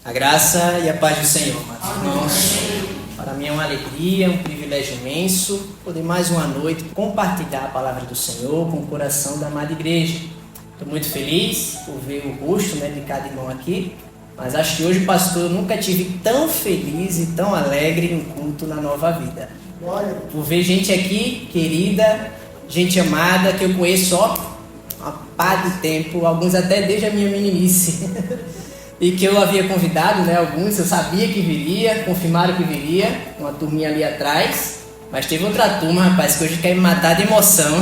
A graça e a paz do Senhor, irmãos. Para mim é uma alegria, um privilégio imenso poder mais uma noite compartilhar a palavra do Senhor com o coração da amada igreja. Estou muito feliz por ver o rosto de cada irmão aqui, mas acho que hoje, pastor, eu nunca tive tão feliz e tão alegre em um culto na Nova Vida. Por ver gente aqui querida, gente amada, que eu conheço há uma pá de tempo, alguns até desde a minha meninice. E que eu havia convidado, alguns, eu sabia que viria, confirmaram que viria, uma turminha ali atrás, mas teve outra turma, rapaz, que hoje quer me matar de emoção.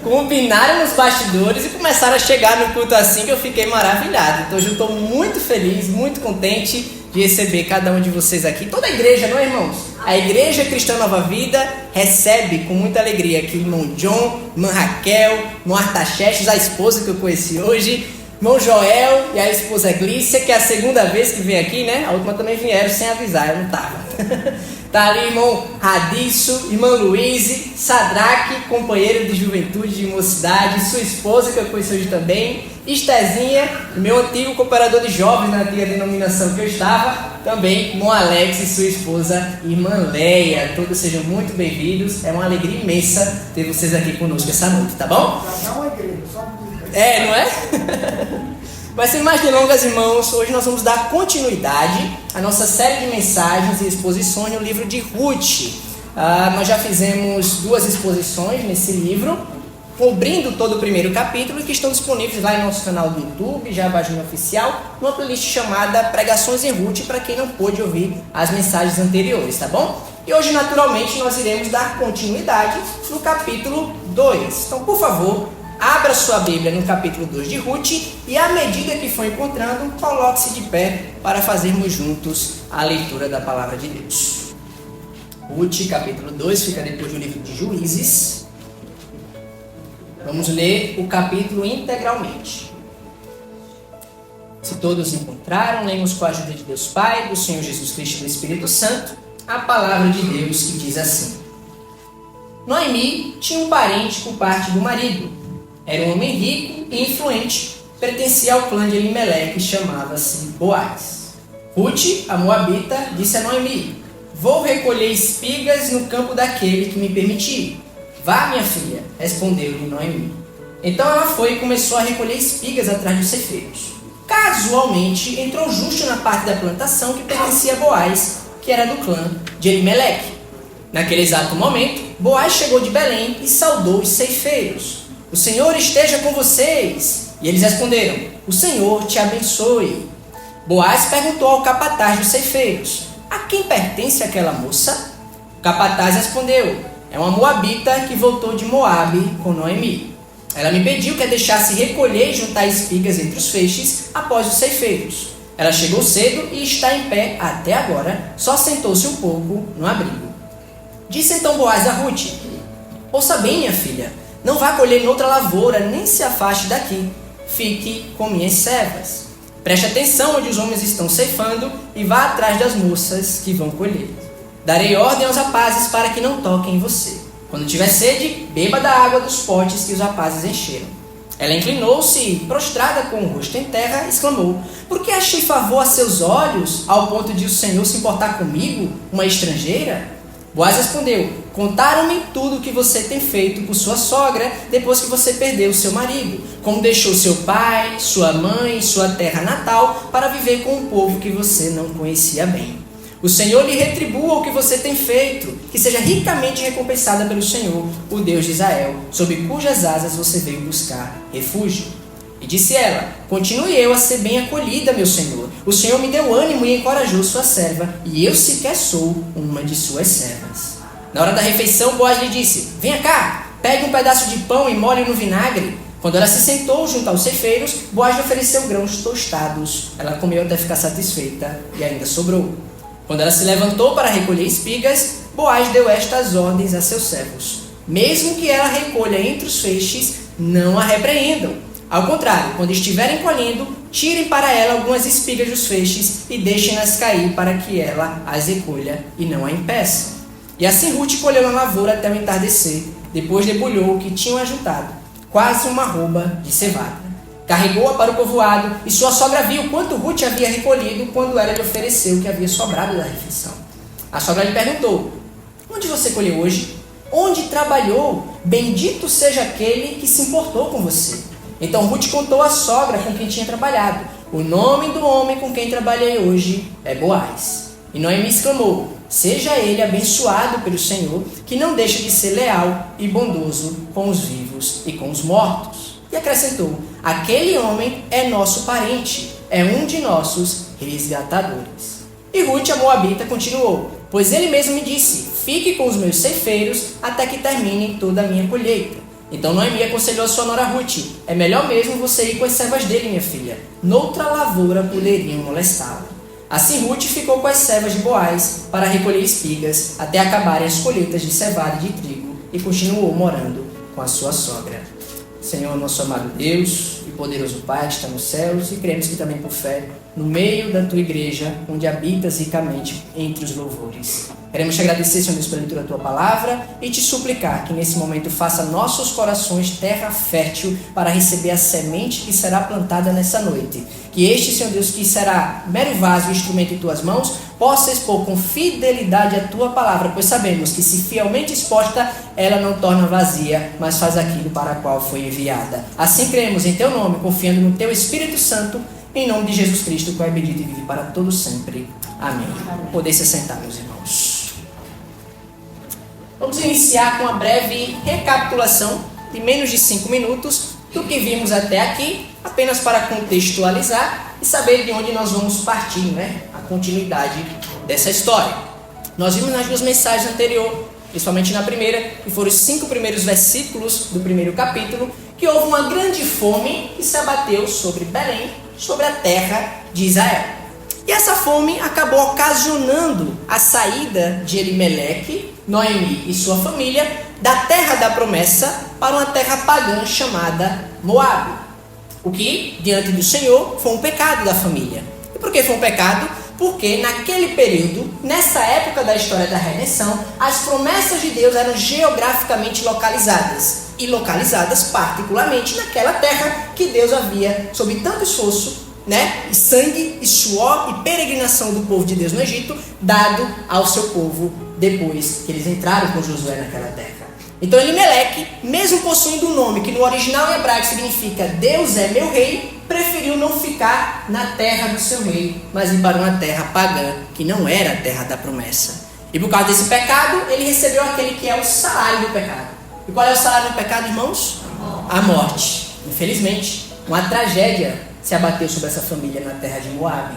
Combinaram nos bastidores e começaram a chegar no culto assim que eu fiquei maravilhado. Então hoje eu estou muito feliz, muito contente de receber cada um de vocês aqui, toda a igreja, não é, irmãos? A Igreja Cristã Nova Vida recebe com muita alegria aqui irmão John, irmã Raquel, irmão Artaxerxes, a esposa que eu conheci hoje, irmão Joel e a esposa Glícia, que é a segunda vez que vem aqui, né? A última também vieram sem avisar, eu não tava. Tá ali irmão Radiço, irmã Luíse, Sadraque, companheiro de juventude, de mocidade, sua esposa que eu conheci hoje também, Estezinha, meu antigo cooperador de jovens na antiga denominação que eu estava, também irmão Alex e sua esposa, irmã Leia. Todos sejam muito bem-vindos, é uma alegria imensa ter vocês aqui conosco essa noite, tá bom? Não é igreja, só não é? Mas sem mais delongas, irmãos, hoje nós vamos dar continuidade à nossa série de mensagens e exposições no livro de Ruth. Nós já fizemos 2 exposições nesse livro, cobrindo todo o primeiro capítulo, que estão disponíveis lá em nosso canal do YouTube, já a página oficial, numa playlist chamada Pregações em Ruth, para quem não pôde ouvir as mensagens anteriores, tá bom? E hoje, naturalmente, nós iremos dar continuidade no capítulo 2. Então, por favor, abra sua Bíblia no capítulo 2 de Ruth e, à medida que for encontrando, coloque-se de pé para fazermos juntos a leitura da palavra de Deus. Ruth, capítulo 2, fica depois do livro de Juízes. Vamos ler o capítulo integralmente. Se todos encontraram, lemos com a ajuda de Deus Pai, do Senhor Jesus Cristo e do Espírito Santo, a palavra de Deus que diz assim: Noemi tinha um parente por parte do marido. Era um homem rico e influente, pertencia ao clã de Elimeleque e chamava-se Boaz. Ruth, a moabita, disse a Noemi: Vou recolher espigas no campo daquele que me permitir. Vá, minha filha, respondeu-lhe Noemi. Então ela foi e começou a recolher espigas atrás dos ceifeiros. Casualmente, entrou justo na parte da plantação que pertencia a Boaz, que era do clã de Elimeleque. Naquele exato momento, Boaz chegou de Belém e saudou os ceifeiros. O Senhor esteja com vocês. E eles responderam: O Senhor te abençoe. Boaz perguntou ao capataz dos ceifeiros: A quem pertence aquela moça? O capataz respondeu: É uma moabita que voltou de Moabe com Noemi. Ela me pediu que a deixasse recolher e juntar espigas entre os feixes após os ceifeiros. Ela chegou cedo e está em pé até agora, só sentou-se um pouco no abrigo. Disse então Boaz a Ruth: Ouça bem, minha filha, não vá colher noutra lavoura, nem se afaste daqui. Fique com minhas servas. Preste atenção onde os homens estão ceifando e vá atrás das moças que vão colher. Darei ordem aos rapazes para que não toquem em você. Quando tiver sede, beba da água dos potes que os rapazes encheram. Ela inclinou-se e, prostrada com o rosto em terra, exclamou: Por que achei favor a seus olhos, ao ponto de o Senhor se importar comigo, uma estrangeira? Boaz respondeu: Contaram-me tudo o que você tem feito por sua sogra depois que você perdeu seu marido, como deixou seu pai, sua mãe, sua terra natal para viver com um povo que você não conhecia bem. O Senhor lhe retribua o que você tem feito, que seja ricamente recompensada pelo Senhor, o Deus de Israel, sob cujas asas você veio buscar refúgio. E disse ela: Continue eu a ser bem acolhida, meu Senhor. O Senhor me deu ânimo e encorajou sua serva, e eu sequer sou uma de suas servas. Na hora da refeição, Boaz lhe disse: Venha cá, pegue um pedaço de pão e molhe no vinagre. Quando ela se sentou junto aos ceifeiros, Boaz lhe ofereceu grãos tostados. Ela comeu até ficar satisfeita, e ainda sobrou. Quando ela se levantou para recolher espigas, Boaz deu estas ordens a seus servos: Mesmo que ela recolha entre os feixes, não a repreendam. Ao contrário, quando estiverem colhendo, tirem para ela algumas espigas dos feixes e deixem-nas cair para que ela as recolha e não a impeça. E assim Ruth colheu na lavoura até o entardecer. Depois debulhou o que tinham ajuntado, quase uma arroba de cevada. Carregou-a para o povoado e sua sogra viu quanto Ruth havia recolhido quando ela lhe ofereceu o que havia sobrado da refeição. A sogra lhe perguntou: onde você colheu hoje? Onde trabalhou? Bendito seja aquele que se importou com você. Então Ruth contou à sogra com quem tinha trabalhado: o nome do homem com quem trabalhei hoje é Boaz. E Noemi exclamou: seja ele abençoado pelo Senhor, que não deixa de ser leal e bondoso com os vivos e com os mortos. E acrescentou: aquele homem é nosso parente, é um de nossos resgatadores. E Ruth, a moabita, continuou: pois ele mesmo me disse: fique com os meus ceifeiros até que termine toda a minha colheita. Então Noemi aconselhou a sua nora Ruth: é melhor mesmo você ir com as servas dele, minha filha. Noutra lavoura poderiam molestá-la. Assim Ruth ficou com as servas de Boaz para recolher espigas até acabarem as colheitas de cevada e de trigo, e continuou morando com a sua sogra. Senhor, nosso amado Deus e poderoso Pai que está nos céus, e cremos que também por fé, no meio da Tua igreja, onde habitas ricamente entre os louvores. Queremos te agradecer, Senhor Deus, pela leitura da Tua palavra e te suplicar que nesse momento faça nossos corações terra fértil para receber a semente que será plantada nessa noite. Que este, Senhor Deus, que será mero vaso e instrumento em Tuas mãos, possa expor com fidelidade a Tua palavra, pois sabemos que se fielmente exposta, ela não torna vazia, mas faz aquilo para a qual foi enviada. Assim cremos em Teu nome, confiando no Teu Espírito Santo, em nome de Jesus Cristo, que é bendito e vive para todo sempre. Amém. Poder se sentar, meus irmãos. Vamos iniciar com uma breve recapitulação de menos de 5 minutos do que vimos até aqui, apenas para contextualizar e saber de onde nós vamos partir, né? A continuidade dessa história. Nós vimos nas duas mensagens anteriores, principalmente na primeira, que foram os 5 primeiros versículos do primeiro capítulo, que houve uma grande fome que se abateu sobre Belém, sobre a terra de Israel. E essa fome acabou ocasionando a saída de Elimeleque, Noemi e sua família da terra da promessa para uma terra pagã chamada Moabe. O que, diante do Senhor, foi um pecado da família. E por que foi um pecado? Porque naquele período, nessa época da história da redenção, as promessas de Deus eram geograficamente localizadas. E localizadas particularmente naquela terra que Deus havia, sob tanto esforço, e sangue, e suor e peregrinação do povo de Deus no Egito, dado ao seu povo depois que eles entraram com Josué naquela terra. Então Elimeleque, mesmo possuindo um nome que no original em hebraico significa Deus é meu rei, preferiu não ficar na terra do seu rei, mas ir para uma terra pagã, que não era a terra da promessa. E por causa desse pecado, ele recebeu aquele que é o salário do pecado. E qual é o salário do pecado, irmãos? A morte. Infelizmente, uma tragédia se abateu sobre essa família na terra de Moabe.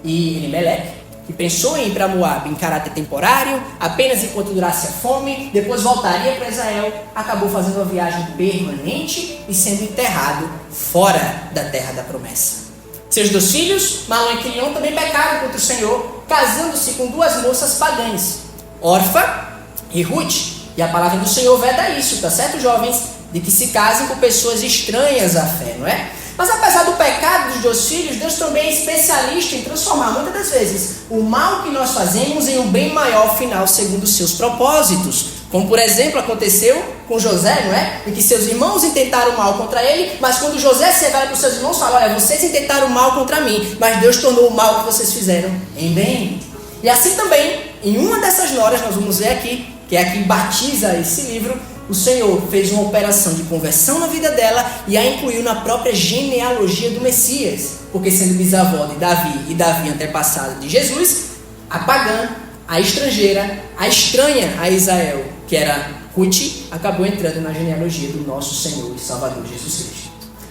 E Elimeleque, que pensou em ir para Moabe em caráter temporário, apenas enquanto durasse a fome, depois voltaria para Israel, acabou fazendo uma viagem permanente e sendo enterrado fora da terra da promessa. Seus 2 filhos, Malom e Quilion, também pecaram contra o Senhor, casando-se com 2 moças pagãs, Orfa e Ruth. E a palavra do Senhor veda isso, tá certo, jovens? De que se casem com pessoas estranhas à fé, não é? Mas apesar do pecado dos 2 filhos, Deus também é especialista em transformar, muitas das vezes, o mal que nós fazemos em um bem maior final, segundo os seus propósitos. Como, por exemplo, aconteceu com José, não é? E que seus irmãos intentaram mal contra ele, mas quando José se revela para os seus irmãos, fala: olha, vocês intentaram mal contra mim, mas Deus tornou o mal que vocês fizeram em bem. E assim também, em uma dessas noras, nós vamos ver aqui, que é a que batiza esse livro, o Senhor fez uma operação de conversão na vida dela e a incluiu na própria genealogia do Messias. Porque sendo bisavó de Davi e Davi antepassado de Jesus, a pagã, a estrangeira, a estranha a Israel, que era Ruth, acabou entrando na genealogia do nosso Senhor e Salvador Jesus Cristo.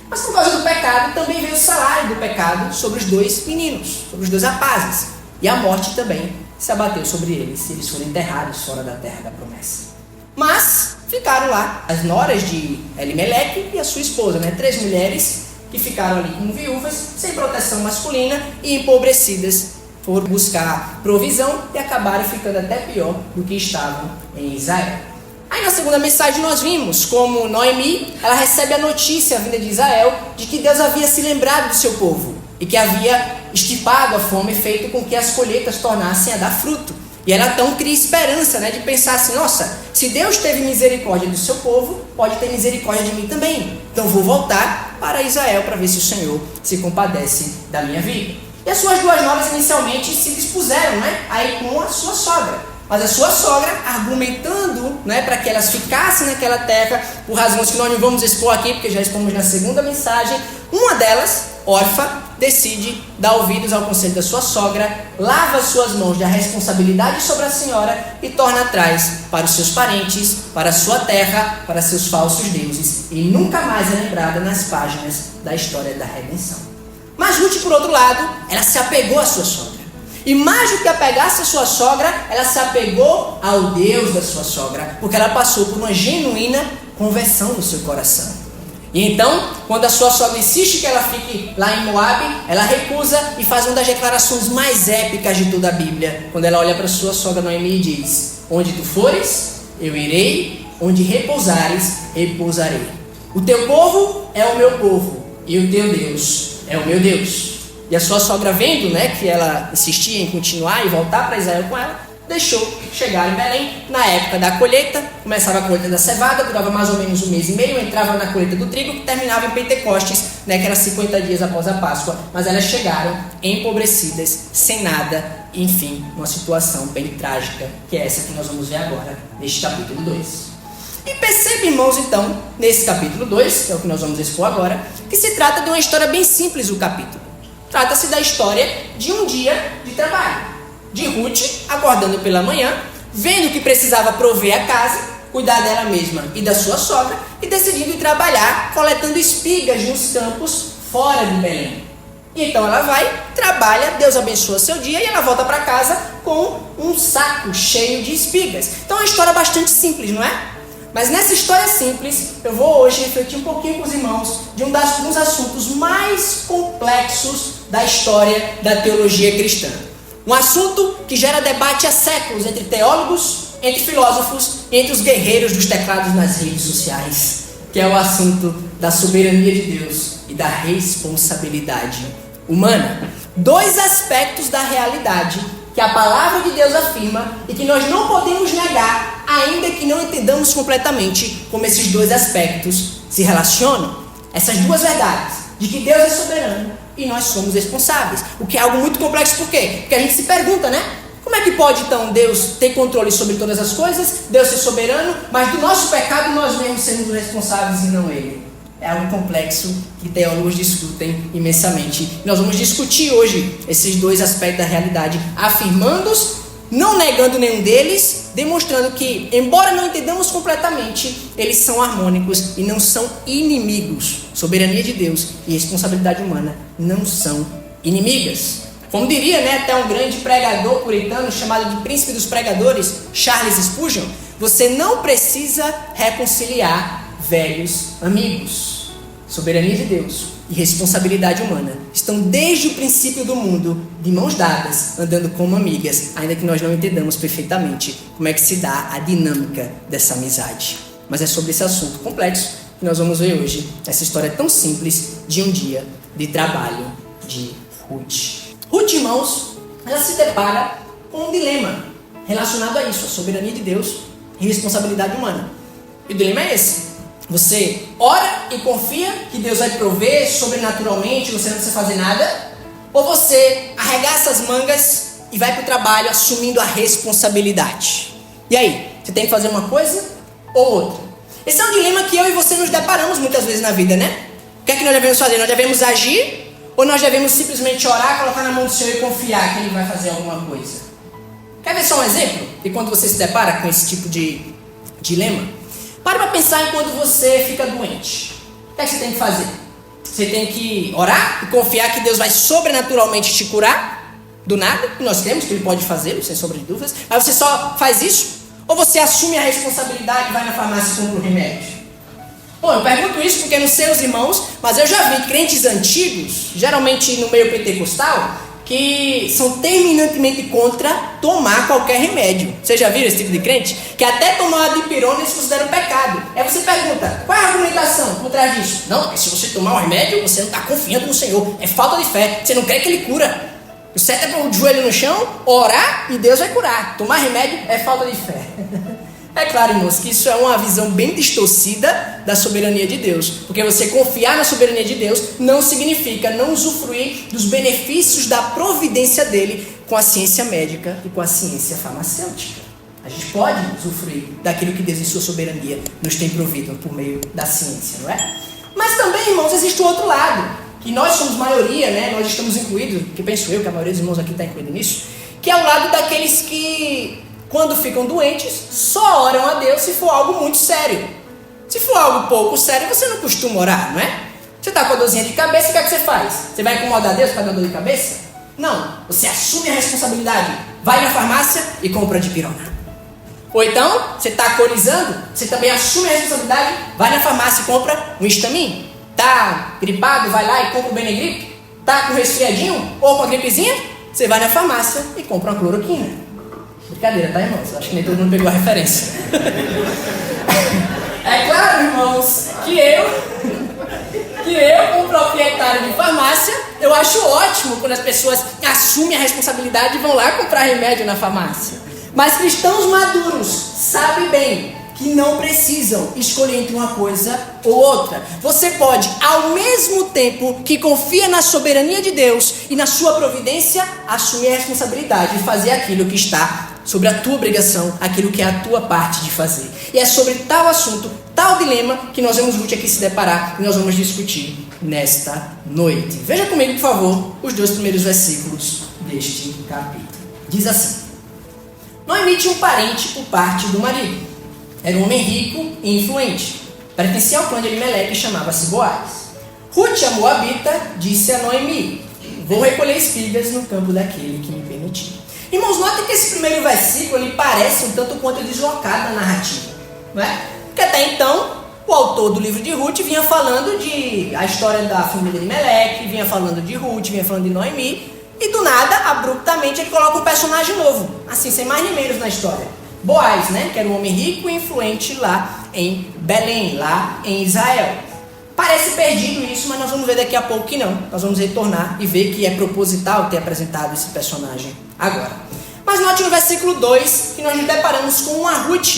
Mas por causa do pecado, também veio o salário do pecado sobre os 2 meninos, sobre os 2 rapazes. E a morte também se abateu sobre eles, e eles foram enterrados fora da terra da promessa. Mas ficaram lá as noras de Elimeleque e a sua esposa, 3 mulheres que ficaram ali como viúvas, sem proteção masculina e empobrecidas, foram buscar provisão e acabaram ficando até pior do que estavam em Israel. Aí na segunda mensagem nós vimos como Noemi, ela recebe a notícia vinda de Israel de que Deus havia se lembrado do seu povo e que havia estipado a fome, feito com que as colheitas tornassem a dar fruto. E ela então cria esperança, de pensar assim: nossa, se Deus teve misericórdia do seu povo, pode ter misericórdia de mim também. Então vou voltar para Israel, para ver se o Senhor se compadece da minha vida. E as suas duas noras inicialmente se dispuseram, a ir com a sua sogra. Mas a sua sogra, argumentando, para que elas ficassem naquela terra, por razões que nós não vamos expor aqui, porque já expomos na segunda mensagem, uma delas, Orfa, decide dar ouvidos ao conselho da sua sogra, lava suas mãos da responsabilidade sobre a senhora e torna atrás para os seus parentes, para a sua terra, para seus falsos deuses, e nunca mais é lembrada nas páginas da história da redenção. Mas Ruth, por outro lado, ela se apegou à sua sogra. E mais do que apegar-se à sua sogra, ela se apegou ao Deus da sua sogra, porque ela passou por uma genuína conversão no seu coração. E então, quando a sua sogra insiste que ela fique lá em Moabe, ela recusa e faz uma das declarações mais épicas de toda a Bíblia, quando ela olha para sua sogra Noemi e diz: onde tu fores, eu irei, onde repousares, repousarei. O teu povo é o meu povo, e o teu Deus é o meu Deus. E a sua sogra, vendo que ela insistia em continuar e voltar para Israel com ela, deixou chegar em Belém. Na época da colheita, começava a colheita da cevada, durava mais ou menos 1 mês e meio, entrava na colheita do trigo, que terminava em Pentecostes, que era 50 dias após a Páscoa. Mas elas chegaram empobrecidas, sem nada, enfim, uma situação bem trágica, que é essa que nós vamos ver agora, neste capítulo 2. E perceba, irmãos, então, nesse capítulo 2, que é o que nós vamos expor agora, que se trata de uma história bem simples, o capítulo. Trata-se da história de um dia de trabalho, de Ruth acordando pela manhã, vendo que precisava prover a casa, cuidar dela mesma e da sua sogra, e decidindo ir trabalhar coletando espigas nos campos fora de Belém. E então ela vai, trabalha, Deus abençoa seu dia e ela volta para casa com um saco cheio de espigas. Então é uma história bastante simples, não é? Mas nessa história simples, eu vou hoje refletir um pouquinho com os irmãos de um dos assuntos mais complexos da história da teologia cristã. Um assunto que gera debate há séculos entre teólogos, entre filósofos e entre os guerreiros dos teclados nas redes sociais, que é o assunto da soberania de Deus e da responsabilidade humana. Dois aspectos da realidade que a palavra de Deus afirma e que nós não podemos negar, ainda que não entendamos completamente como esses dois aspectos se relacionam. Essas duas verdades, de que Deus é soberano e nós somos responsáveis. O que é algo muito complexo, por quê? Porque a gente se pergunta, como é que pode então Deus ter controle sobre todas as coisas, Deus ser soberano, mas do nosso pecado nós mesmos sermos responsáveis e não Ele? É algo complexo que teólogos discutem imensamente. Nós vamos discutir hoje esses dois aspectos da realidade, afirmando-os, não negando nenhum deles, demonstrando que, embora não entendamos completamente, eles são harmônicos e não são inimigos. Soberania de Deus e responsabilidade humana não são inimigas. Como diria até um grande pregador puritano chamado de príncipe dos pregadores, Charles Spurgeon, você não precisa reconciliar velhos amigos. Soberania de Deus e responsabilidade humana estão desde o princípio do mundo de mãos dadas, andando como amigas, ainda que nós não entendamos perfeitamente como é que se dá a dinâmica dessa amizade. Mas é sobre esse assunto complexo que nós vamos ver hoje, essa história tão simples de um dia de trabalho de Ruth. Ruth, irmãos, ela se depara com um dilema relacionado a isso, a soberania de Deus e responsabilidade humana. E o dilema é esse. Você ora e confia que Deus vai prover sobrenaturalmente, você não precisa fazer nada, ou você arregaça as mangas e vai para o trabalho assumindo a responsabilidade. E aí, você tem que fazer uma coisa ou outra? Esse é um dilema que eu e você nos deparamos muitas vezes na vida, O que é que nós devemos fazer? Nós devemos agir ou nós devemos simplesmente orar, colocar na mão do Senhor e confiar que Ele vai fazer alguma coisa? Quer ver só um exemplo de quando você se depara com esse tipo de dilema? Para pensar em quando você fica doente. O que é que você tem que fazer? Você tem que orar e confiar que Deus vai sobrenaturalmente te curar do nada, que nós cremos que Ele pode fazê-lo, sem sombra de dúvidas, mas você só faz isso? Ou você assume a responsabilidade e vai na farmácia e compra o remédio? Bom, eu pergunto isso porque não sei os irmãos, mas eu já vi crentes antigos, geralmente no meio pentecostal, que são terminantemente contra tomar qualquer remédio. Vocês já viram esse tipo de crente? Que até tomar uma dipirona eles consideram pecado. Aí você pergunta, qual é a argumentação por trás disso? Não, porque se você tomar um remédio, você não está confiando no Senhor. É falta de fé. Você não crê que Ele cura. O certo é pôr o joelho no chão, orar e Deus vai curar. Tomar remédio é falta de fé. É claro, irmãos, que isso é uma visão bem distorcida da soberania de Deus. Porque você confiar na soberania de Deus não significa não usufruir dos benefícios da providência dele com a ciência médica e com a ciência farmacêutica. A gente pode usufruir daquilo que Deus em sua soberania nos tem provido por meio da ciência, não é? Mas também, irmãos, existe o outro lado, que nós somos maioria, né? Nós estamos incluídos, que penso eu que a maioria dos irmãos aqui está incluído nisso, que é o lado daqueles que, quando ficam doentes, só oram a Deus se for algo muito sério. Se for algo pouco sério, você não costuma orar, não é? Você está com a dorzinha de cabeça, o que é que você faz? Você vai incomodar Deus com a dor de cabeça? Não, você assume a responsabilidade, vai na farmácia e compra dipirona. Ou então, você está agonizando, você também assume a responsabilidade, vai na farmácia e compra um Histamin. Está gripado, vai lá e compra o Benegripe. Está com resfriadinho ou com a gripezinha, você vai na farmácia e compra uma cloroquina. Brincadeira, tá, irmãos? Acho que nem todo mundo pegou a referência. É claro, irmãos, que eu, como proprietário de farmácia, eu acho ótimo quando as pessoas assumem a responsabilidade e vão lá comprar remédio na farmácia. Mas cristãos maduros sabem bem que não precisam escolher entre uma coisa ou outra. Você pode, ao mesmo tempo que confia na soberania de Deus e na sua providência, assumir a responsabilidade e fazer aquilo que está sobre a tua obrigação, aquilo que é a tua parte de fazer. E é sobre tal assunto, tal dilema, que nós vamos aqui se deparar e nós vamos discutir nesta noite. Veja comigo, por favor, os 2 primeiros versículos deste capítulo. Diz assim: Noemi tinha um parente por parte do marido. Era um homem rico e influente. Pertencia ao clã de Elimelec e chamava-se Boaz. Ruth, a moabita, disse a Noemi: vou recolher espigas no campo daquele que me permitiu. Irmãos, notem que esse primeiro versículo ele parece um tanto quanto deslocado na narrativa, não é? Porque até então, o autor do livro de Ruth vinha falando de a história da família de Elimelec, vinha falando de Ruth, vinha falando de Noemi, e do nada, abruptamente, ele coloca um personagem novo, assim, sem mais nem menos na história. Boaz, né? Que era um homem rico e influente lá em Belém, lá em Israel. Parece perdido isso, mas nós vamos ver daqui a pouco que não. Nós vamos retornar e ver que é proposital ter apresentado esse personagem agora. Mas note no versículo 2 que nós nos deparamos com uma Ruth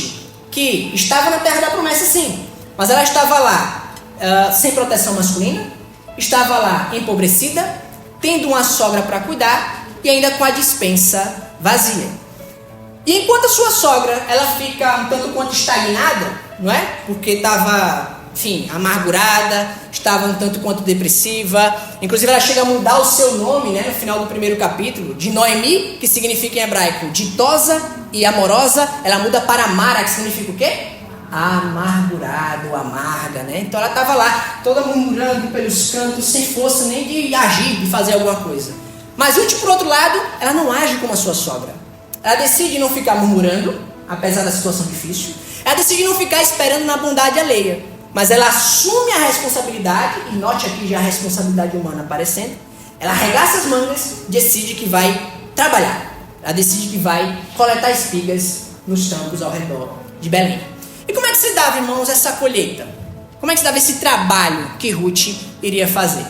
que estava na terra da promessa, sim, mas ela estava lá sem proteção masculina, estava lá empobrecida, tendo uma sogra para cuidar e ainda com a despensa vazia. E enquanto a sua sogra ela fica um tanto quanto estagnada, não é? Porque estava, enfim, amargurada, estava um tanto quanto depressiva. Inclusive ela chega a mudar o seu nome, né, no final do primeiro capítulo, de Noemi, que significa em hebraico ditosa e amorosa, ela muda para Mara, que significa o quê? Amargurado, amarga, né? Então ela estava lá, toda murmurando pelos cantos, sem força nem de agir, de fazer alguma coisa. Mas Ruth, por outro lado, ela não age como a sua sogra. Ela decide não ficar murmurando, apesar da situação difícil. Ela decide não ficar esperando na bondade alheia. Mas ela assume a responsabilidade, e note aqui já a responsabilidade humana aparecendo. Ela arregaça as mangas, decide que vai trabalhar. Ela decide que vai coletar espigas nos campos ao redor de Belém. E como é que se dava, irmãos, essa colheita? Como é que se dava esse trabalho que Ruth iria fazer?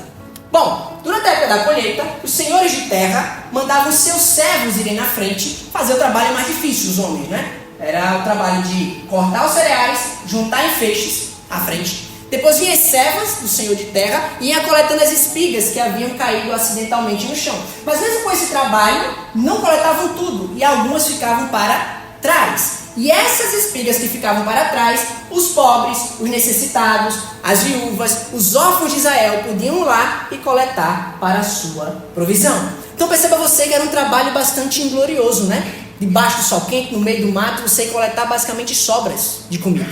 Bom, durante a época da colheita, os senhores de terra mandavam seus servos irem na frente fazer o trabalho mais difícil, os homens, né? Era o trabalho de cortar os cereais, juntar em feixes à frente. Depois vinham as servas do senhor de terra e iam coletando as espigas que haviam caído acidentalmente no chão. Mas mesmo com esse trabalho, não coletavam tudo e algumas ficavam para trás. E essas espigas que ficavam para trás, os pobres, os necessitados, as viúvas, os órfãos de Israel podiam ir lá e coletar para a sua provisão. Então perceba você que era um trabalho bastante inglorioso, né? Debaixo do sol quente, no meio do mato, você ia coletar basicamente sobras de comida.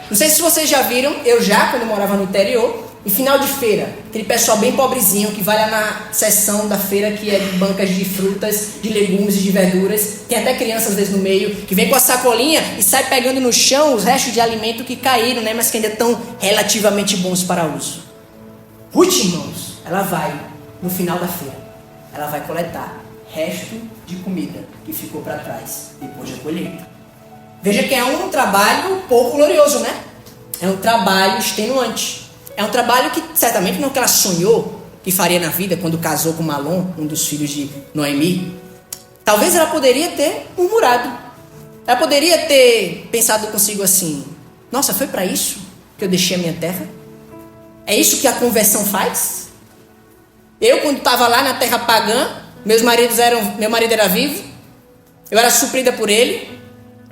Não sei se vocês já viram, eu já, quando eu morava no interior, em final de feira, aquele pessoal bem pobrezinho que vai lá na seção da feira que é de bancas de frutas, de legumes e de verduras, tem até crianças às vezes no meio, que vem com a sacolinha e sai pegando no chão os restos de alimento que caíram, né, mas que ainda estão relativamente bons para uso. Ruth, irmãos, ela vai no final da feira, ela vai coletar resto de comida que ficou para trás depois da colheita. Veja que é um trabalho pouco glorioso, né? É um trabalho extenuante. É um trabalho que certamente não que ela sonhou que faria na vida quando casou com Malom, um dos filhos de Noemi. Talvez ela poderia ter murmurado. Ela poderia ter pensado consigo assim: nossa, foi para isso que eu deixei a minha terra? É isso que a conversão faz? Eu, quando estava lá na terra pagã, meu marido era vivo, eu era suprida por ele.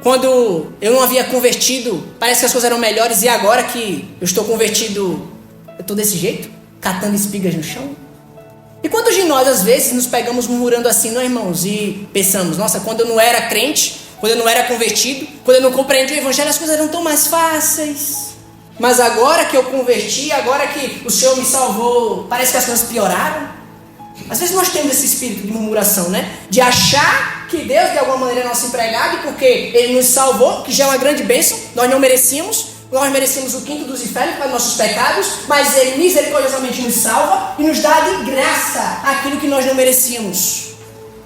Quando eu não havia convertido, parece que as coisas eram melhores, e agora que eu estou convertido, eu estou desse jeito, catando espigas no chão. E quantos de nós, às vezes, nos pegamos murmurando assim, não, irmãos, e pensamos: nossa, quando eu não era crente, quando eu não era convertido, quando eu não compreendi o evangelho, as coisas eram tão mais fáceis. Mas agora que eu converti, agora que o Senhor me salvou, parece que as coisas pioraram. Às vezes nós temos esse espírito de murmuração, né? De achar que Deus de alguma maneira é nosso empregado, porque Ele nos salvou, que já é uma grande bênção. Nós não merecíamos, nós merecíamos o quinto dos infernos para nossos pecados, mas Ele misericordiosamente nos salva e nos dá de graça aquilo que nós não merecíamos.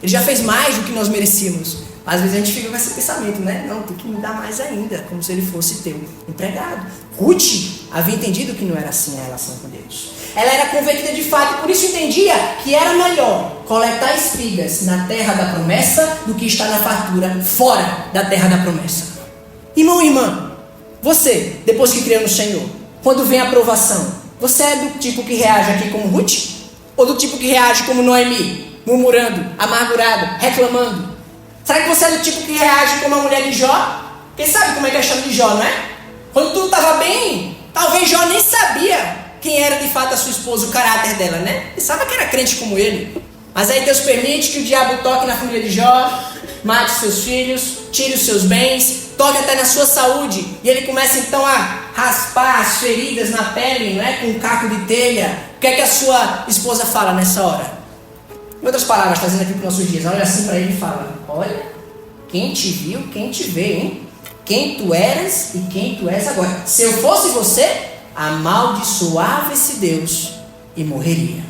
Ele já fez mais do que nós merecíamos. Às vezes a gente fica com esse pensamento, né? Não, tem que me dar mais ainda, como se ele fosse teu empregado. Ruth havia entendido que não era assim a relação com Deus. Ela era convertida de fato, e por isso entendia que era melhor coletar espigas na terra da promessa do que estar na fartura fora da terra da promessa. Irmão e irmã, você, depois que creu no Senhor, quando vem a provação, você é do tipo que reage aqui como Ruth? Ou do tipo que reage como Noemi, murmurando, amargurado, reclamando? Será que você é do tipo que reage como a mulher de Jó? Quem sabe como é que é a história de Jó, não é? Quando tudo estava bem, talvez Jó nem sabia quem era de fato a sua esposa, o caráter dela, né? Pensava que era crente como ele. Mas aí Deus permite que o diabo toque na família de Jó, mate seus filhos, tire os seus bens, toque até na sua saúde. E ele começa então a raspar as feridas na pele, não é? Com um caco de telha. O que é que a sua esposa fala nessa hora? Em outras palavras, trazendo aqui para os nossos dias, olha assim para ele e fala: olha, quem te viu, quem te vê, hein? Quem tu eras e quem tu és agora. Se eu fosse você, amaldiçoava esse Deus e morreria.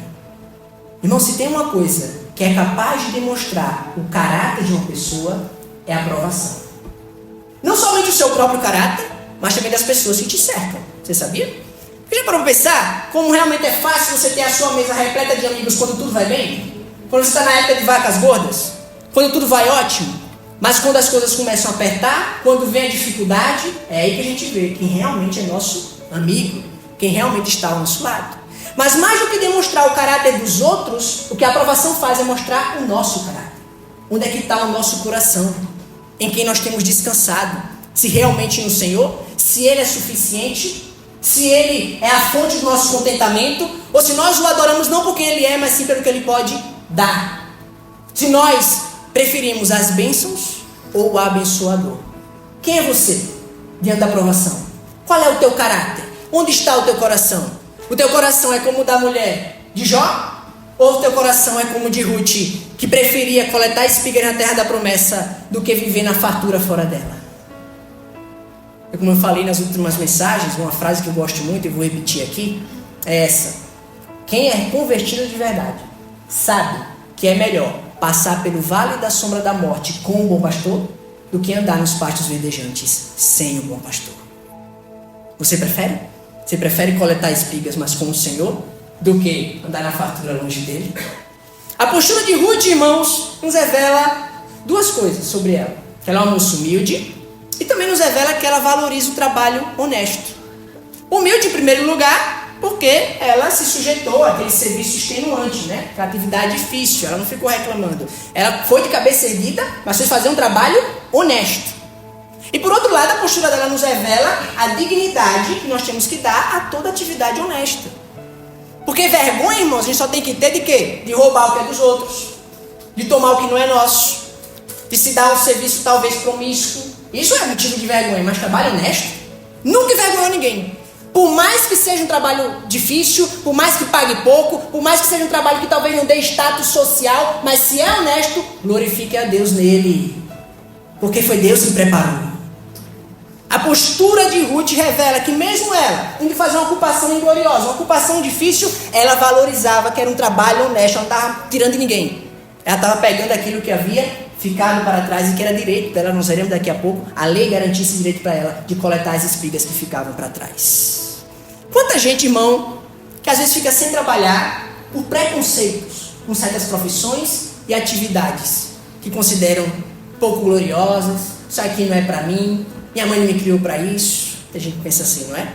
Irmão, se tem uma coisa que é capaz de demonstrar o caráter de uma pessoa, é a aprovação. Não somente o seu próprio caráter, mas também das pessoas que te cercam. Você sabia? Já parou para pensar como realmente é fácil você ter a sua mesa repleta de amigos quando tudo vai bem? Quando você está na época de vacas gordas? Quando tudo vai ótimo? Mas quando as coisas começam a apertar, quando vem a dificuldade, é aí que a gente vê quem realmente é nosso amigo, quem realmente está ao nosso lado. Mas mais do que demonstrar o caráter dos outros, o que a aprovação faz é mostrar o nosso caráter. Onde é que está o nosso coração? Em quem nós temos descansado? Se realmente no Senhor? Se Ele é suficiente? Se Ele é a fonte do nosso contentamento? Ou se nós o adoramos não por quem Ele é, mas sim pelo que Ele pode dar? Se nós preferimos as bênçãos ou o abençoador? Quem é você diante da aprovação? Qual é o teu caráter? Onde está o teu coração? O teu coração é como o da mulher de Jó? Ou o teu coração é como o de Ruth, que preferia coletar espigas na terra da promessa do que viver na fartura fora dela? Como eu falei nas últimas mensagens, uma frase que eu gosto muito e vou repetir aqui, é essa: quem é convertido de verdade sabe que é melhor passar pelo vale da sombra da morte com o bom pastor do que andar nos pastos verdejantes sem o bom pastor. Você prefere? Você prefere coletar espigas, mas com o Senhor, do que andar na fartura longe dele? A postura de Ruth, irmãos, nos revela duas coisas sobre ela: que ela é uma moça humilde, e também nos revela que ela valoriza o trabalho honesto. Humilde em primeiro lugar, porque ela se sujeitou àquele serviço extenuante, né? Aquela atividade difícil, ela não ficou reclamando. Ela foi de cabeça erguida, mas foi fazer um trabalho honesto. E por outro lado, a postura dela nos revela a dignidade que nós temos que dar a toda atividade honesta. Porque vergonha, irmãos, a gente só tem que ter de quê? De roubar o que é dos outros, de tomar o que não é nosso, de se dar um serviço talvez promíscuo. Isso é motivo de vergonha, mas trabalho honesto nunca envergonhou ninguém. Por mais que seja um trabalho difícil, por mais que pague pouco, por mais que seja um trabalho que talvez não dê status social, mas se é honesto, glorifique a Deus nele, porque foi Deus que preparou. A postura de Ruth revela que mesmo ela, indo fazer uma ocupação ingloriosa, uma ocupação difícil, ela valorizava que era um trabalho honesto, ela não estava tirando de ninguém. Ela estava pegando aquilo que havia ficado para trás e que era direito dela, nós veremos daqui a pouco, a lei garantia esse direito para ela de coletar as espigas que ficavam para trás. Quanta gente, irmão, que às vezes fica sem trabalhar por preconceitos com certas profissões e atividades que consideram pouco gloriosas, isso aqui não é para mim, minha mãe não me criou para isso. Tem gente que pensa assim, não é?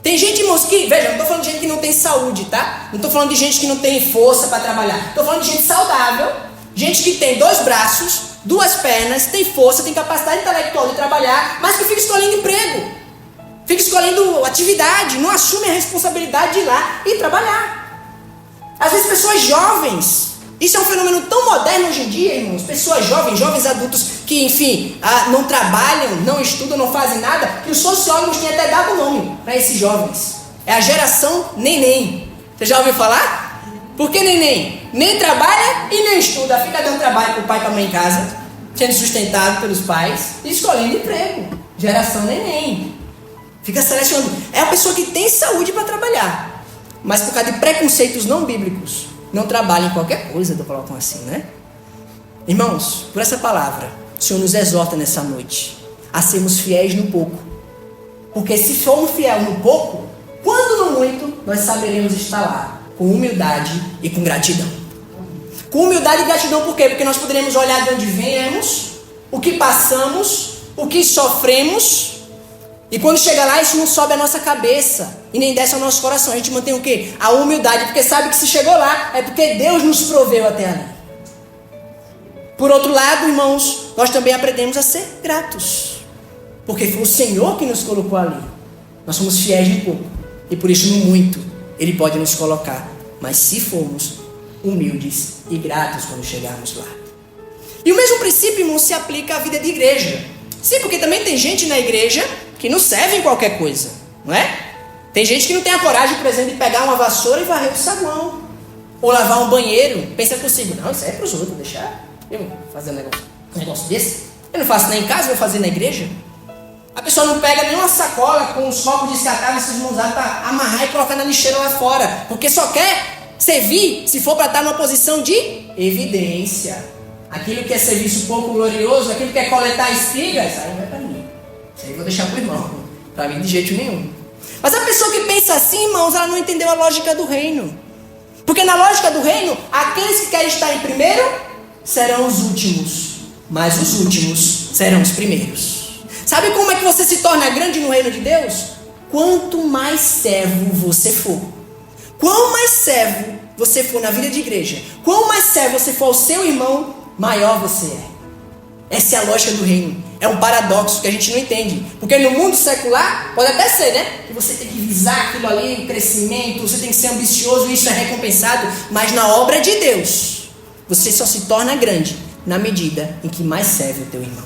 Tem gente, irmãos, que, veja, não estou falando de gente que não tem saúde, tá? Não estou falando de gente que não tem força para trabalhar. Estou falando de gente saudável, gente que tem 2 braços, 2 pernas, tem força, tem capacidade intelectual de trabalhar, mas que fica escolhendo emprego, fica escolhendo atividade, não assume a responsabilidade de ir lá e trabalhar. Às vezes pessoas jovens, isso é um fenômeno tão moderno hoje em dia, irmãos, pessoas jovens adultos que, enfim, não trabalham, não estudam, não fazem nada, que os sociólogos têm até dado nome para esses jovens. É a geração neném. Você já ouviu falar? Por que neném? Nem trabalha e nem estuda, fica dando trabalho para o pai e para a mãe em casa, sendo sustentado pelos pais e escolhendo emprego. Geração neném. Fica selecionando. É a pessoa que tem saúde para trabalhar, mas por causa de preconceitos não bíblicos, não trabalha em qualquer coisa, eu coloco assim, né? Irmãos, por essa palavra, o Senhor nos exorta nessa noite a sermos fiéis no pouco. Porque se formos fiéis no pouco, quando no muito, nós saberemos estar lá, com humildade e com gratidão. Com humildade e gratidão por quê? Porque nós poderemos olhar de onde viemos, o que passamos, o que sofremos, e quando chega lá, isso não sobe a nossa cabeça e nem desce ao nosso coração. A gente mantém o quê? A humildade, porque sabe que se chegou lá, é porque Deus nos proveu até ali. Por outro lado, irmãos, nós também aprendemos a ser gratos, porque foi o Senhor que nos colocou ali. Nós somos fiéis no pouco, e por isso no muito Ele pode nos colocar. Mas se formos humildes e gratos quando chegarmos lá. E o mesmo princípio, irmão, se aplica à vida de igreja. Sim, porque também tem gente na igreja que não serve em qualquer coisa, não é? Tem gente que não tem a coragem, por exemplo, de pegar uma vassoura e varrer o saguão, ou lavar um banheiro. Pensa consigo, não, isso é para os outros, deixar eu fazer um negócio desse. Eu não faço nem em casa, vou fazer na igreja. A pessoa não pega nenhuma sacola com os copos descartáveis, essas mãos para amarrar e colocar na lixeira lá fora, porque só quer servir se for para estar numa posição de evidência. Aquilo que é serviço pouco glorioso, aquilo que é coletar espigas, aí não é para mim. Isso aí eu vou deixar para o irmão. Para mim de jeito nenhum. Mas a pessoa que pensa assim, irmãos, ela não entendeu a lógica do reino. Porque na lógica do reino, aqueles que querem estar em primeiro serão os últimos, mas os últimos serão os primeiros. Sabe como é que você se torna grande no reino de Deus? Quanto mais servo você for. Quanto mais servo você for na vida de igreja, quanto mais servo você for ao seu irmão, maior você é. Essa é a lógica do reino. É um paradoxo que a gente não entende. Porque no mundo secular, pode até ser, né? Que você tem que visar aquilo ali, o crescimento, você tem que ser ambicioso, isso é recompensado. Mas na obra de Deus, você só se torna grande na medida em que mais serve o teu irmão.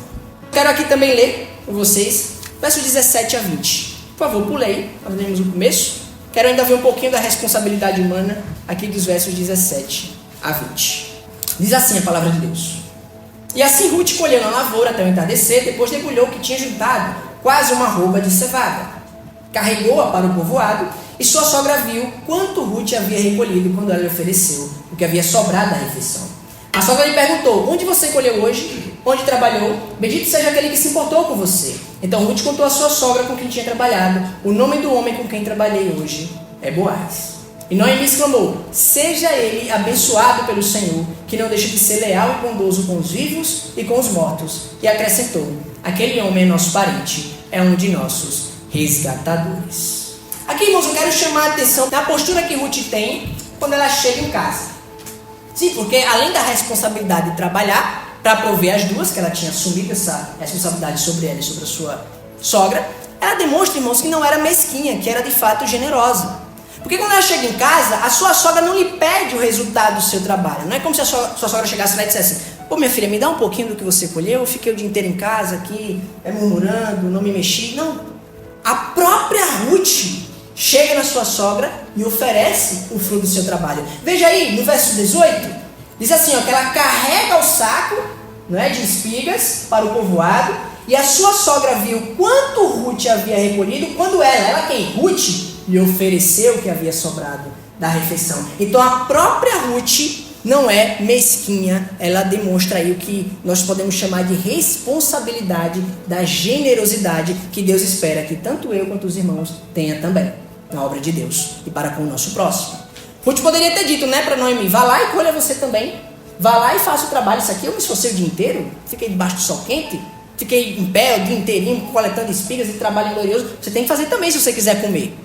Quero aqui também ler com vocês, versos 17 a 20. Por favor, pulei, nós lemos o começo. Quero ainda ver um pouquinho da responsabilidade humana aqui dos versos 17 a 20. Diz assim a palavra de Deus. E assim Ruth colheu na lavoura até o entardecer, depois debulhou o que tinha juntado, quase uma arroba de cevada. Carregou-a para o povoado, e sua sogra viu quanto Ruth havia recolhido quando ela lhe ofereceu o que havia sobrado da refeição. A sogra lhe perguntou, onde você colheu hoje? Onde trabalhou? Bendito seja aquele que se importou com você. Então Ruth contou a sua sogra com quem tinha trabalhado. O nome do homem com quem trabalhei hoje é Boaz. E Noemi exclamou, seja ele abençoado pelo Senhor, que não deixa de ser leal e bondoso com os vivos e com os mortos. E acrescentou, aquele homem é nosso parente, é um de nossos resgatadores. Aqui, irmãos, eu quero chamar a atenção da postura que Ruth tem quando ela chega em casa. Sim, porque além da responsabilidade de trabalhar, para prover as duas, que ela tinha assumido essa responsabilidade sobre ela e sobre a sua sogra, ela demonstra, irmãos, que não era mesquinha, que era de fato generosa. Porque quando ela chega em casa, a sua sogra não lhe pede o resultado do seu trabalho. Não é como se a sua sogra chegasse lá e dissesse, pô, minha filha, me dá um pouquinho do que você colheu, eu fiquei o dia inteiro em casa aqui, murmurando, não me mexi. Não, a própria Ruth chega na sua sogra e oferece o fruto do seu trabalho. Veja aí, no verso 18, diz assim, ó, que ela carrega o saco, não é, de espigas para o povoado, e a sua sogra viu quanto Ruth havia recolhido, quando ela quem? Ruth, lhe ofereceu o que havia sobrado da refeição. Então a própria Ruth não é mesquinha, ela demonstra aí o que nós podemos chamar de responsabilidade, da generosidade que Deus espera que tanto eu quanto os irmãos tenham também na obra de Deus e para com o nosso próximo. Ruth poderia ter dito, né, para Noemi, vá lá e colha você também, vá lá e faça o trabalho, isso aqui eu me esforcei o dia inteiro, fiquei debaixo do sol quente, fiquei em pé o dia inteirinho coletando espigas e trabalho glorioso. Você tem que fazer também se você quiser comer.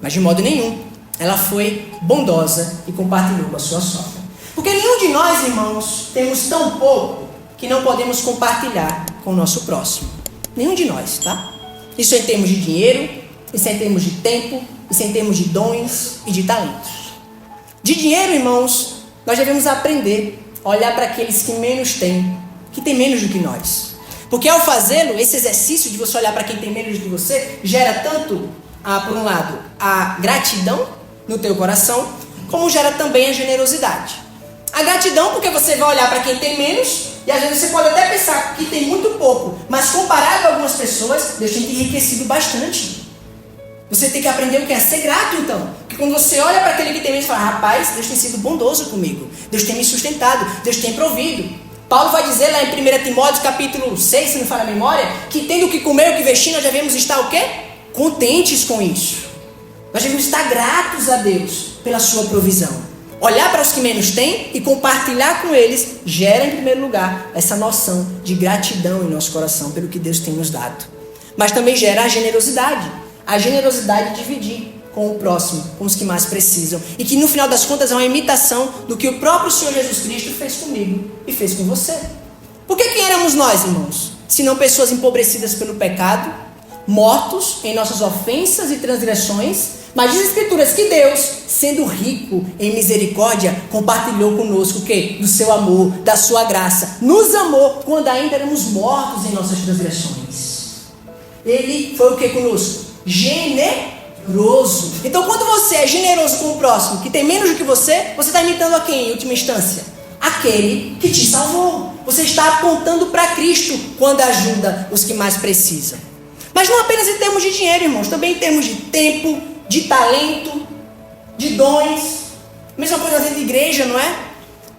Mas de modo nenhum, ela foi bondosa e compartilhou com a sua sogra. Porque nenhum de nós, irmãos, temos tão pouco que não podemos compartilhar com o nosso próximo. Nenhum de nós, tá? Isso é em termos de dinheiro, isso é em termos de tempo, isso é em termos de dons e de talentos. De dinheiro, irmãos, nós devemos aprender a olhar para aqueles que menos têm, que têm menos do que nós. Porque ao fazê-lo, esse exercício de você olhar para quem tem menos do que você, gera tanto, por um lado, a gratidão no teu coração, como gera também a generosidade. A gratidão porque você vai olhar para quem tem menos, e às vezes você pode até pensar que tem muito pouco, mas comparado a algumas pessoas, Deus tem te enriquecido bastante. Você tem que aprender o que é ser grato, então. Porque quando você olha para aquele que tem menos, você fala, rapaz, Deus tem sido bondoso comigo. Deus tem me sustentado, Deus tem provido. Paulo vai dizer lá em 1 Timóteo capítulo 6, se não falha a memória, que tendo o que comer, o que vestir, nós devemos estar o quê? Contentes com isso. Nós devemos estar gratos a Deus pela sua provisão. Olhar para os que menos têm e compartilhar com eles gera, em primeiro lugar, essa noção de gratidão em nosso coração pelo que Deus tem nos dado. Mas também gera a generosidade. A generosidade de dividir com o próximo, com os que mais precisam. E que no final das contas é uma imitação do que o próprio Senhor Jesus Cristo fez comigo e fez com você. Porque quem éramos nós, irmãos? Se não pessoas empobrecidas pelo pecado, mortos em nossas ofensas e transgressões, mas diz as Escrituras que Deus, sendo rico em misericórdia, compartilhou conosco o quê? Do seu amor, da sua graça. Nos amou quando ainda éramos mortos em nossas transgressões. Ele foi o que conosco? Generoso. Então quando você é generoso com o próximo, que tem menos do que você está imitando a quem em última instância? Aquele que te salvou. Você está apontando para Cristo quando ajuda os que mais precisam. Mas não apenas em termos de dinheiro, irmãos, também em termos de tempo, de talento, de dons. Mesma coisa dentro de igreja, não é?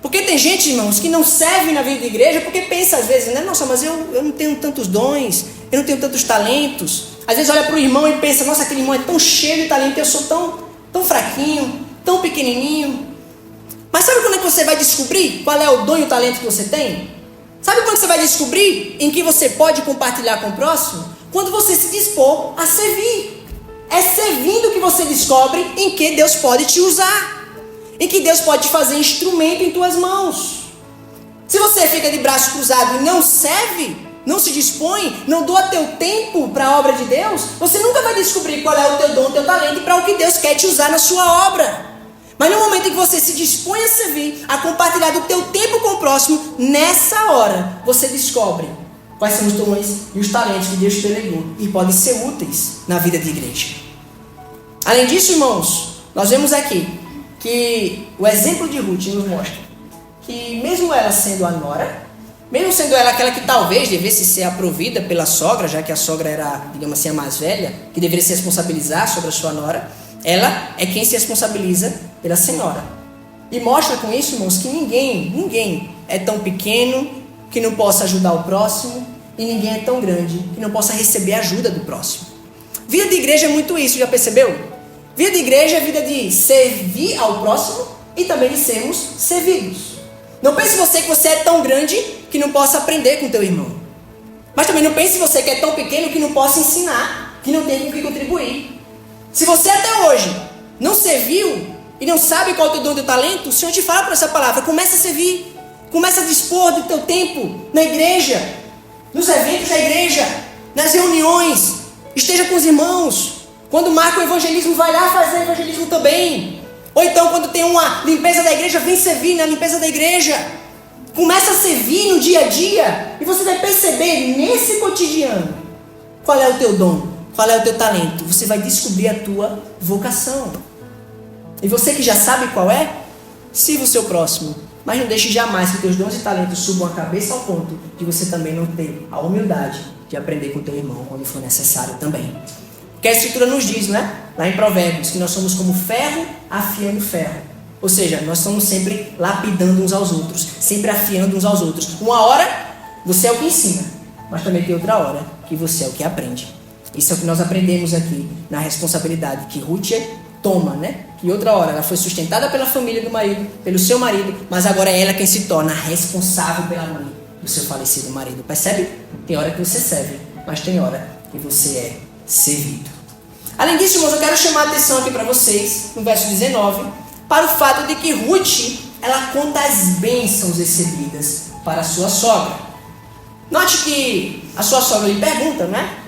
Porque tem gente, irmãos, que não serve na vida de igreja porque pensa às vezes, né? Nossa, mas eu não tenho tantos dons, eu não tenho tantos talentos. Às vezes olha para o irmão e pensa, nossa, aquele irmão é tão cheio de talento, eu sou tão fraquinho, tão pequenininho. Mas sabe quando é que você vai descobrir qual é o dom e o talento que você tem? Sabe quando você vai descobrir em que você pode compartilhar com o próximo? Quando você se dispor a servir. É servindo que você descobre em que Deus pode te usar. Em que Deus pode te fazer instrumento em tuas mãos. Se você fica de braço cruzado e não serve, não se dispõe, não doa teu tempo para a obra de Deus, você nunca vai descobrir qual é o teu dom, o teu talento e para o que Deus quer te usar na sua obra. Mas no momento em que você se dispõe a servir, a compartilhar do teu tempo com o próximo, nessa hora você descobre quais são os dons e os talentos que Deus te delegou e podem ser úteis na vida de igreja. Além disso, irmãos, nós vemos aqui que o exemplo de Ruth nos mostra que mesmo ela sendo a nora, mesmo sendo ela aquela que talvez devesse ser aprovida pela sogra, já que a sogra era, digamos assim, a mais velha, que deveria se responsabilizar sobre a sua nora, ela é quem se responsabiliza pela senhora. E mostra com isso, irmãos, que ninguém é tão pequeno que não possa ajudar o próximo, e ninguém é tão grande que não possa receber a ajuda do próximo. Vida de igreja é muito isso, já percebeu? Vida de igreja é vida de servir ao próximo e também de sermos servidos. Não pense você que você é tão grande que não possa aprender com o teu irmão. Mas também não pense você que é tão pequeno que não possa ensinar, que não tem com o que contribuir. Se você até hoje não serviu e não sabe qual é o teu dom e teu talento, o Senhor te fala por essa palavra, começa a servir. Começa a dispor do teu tempo na igreja, nos eventos da igreja, nas reuniões. Esteja com os irmãos. Quando marca o evangelismo, vai lá fazer evangelismo também. Ou então quando tem uma limpeza da igreja, vem servir na limpeza da igreja. Começa a servir no dia a dia. E você vai perceber nesse cotidiano qual é o teu dom, qual é o teu talento. Você vai descobrir a tua vocação. E você que já sabe qual é, sirva o seu próximo. Mas não deixe jamais que teus dons e talentos subam a cabeça ao ponto de você também não ter a humildade de aprender com teu irmão quando for necessário também. Porque a Escritura nos diz, né? Lá em Provérbios, que nós somos como ferro afiando ferro. Ou seja, nós estamos sempre lapidando uns aos outros, sempre afiando uns aos outros. Uma hora você é o que ensina, mas também tem outra hora que você é o que aprende. Isso é o que nós aprendemos aqui na responsabilidade que Ruth toma, né? Que outra hora ela foi sustentada pela família do marido, pelo seu marido, mas agora é ela quem se torna responsável pela mãe. do seu falecido marido. Percebe? Tem hora que você serve, mas tem hora que você é servido. Além disso, irmãos, eu quero chamar a atenção aqui para vocês, no verso 19, para o fato de que Ruth, ela conta as bênçãos recebidas para a sua sogra. Note que a sua sogra lhe pergunta, né?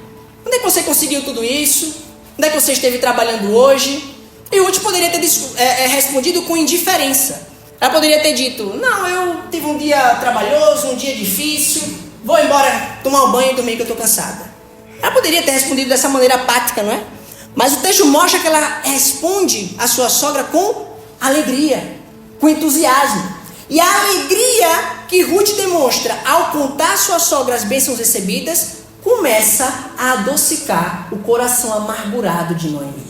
Onde é que você conseguiu tudo isso? Onde é que você esteve trabalhando hoje? E Ruth poderia ter respondido com indiferença. Ela poderia ter dito, não, eu tive um dia trabalhoso, um dia difícil, vou embora tomar um banho e dormir que eu estou cansada. Ela poderia ter respondido dessa maneira apática, não é? Mas o texto mostra que ela responde à sua sogra com alegria, com entusiasmo. E a alegria que Ruth demonstra ao contar à sua sogra as bênçãos recebidas começa a adocicar o coração amargurado de Noemi.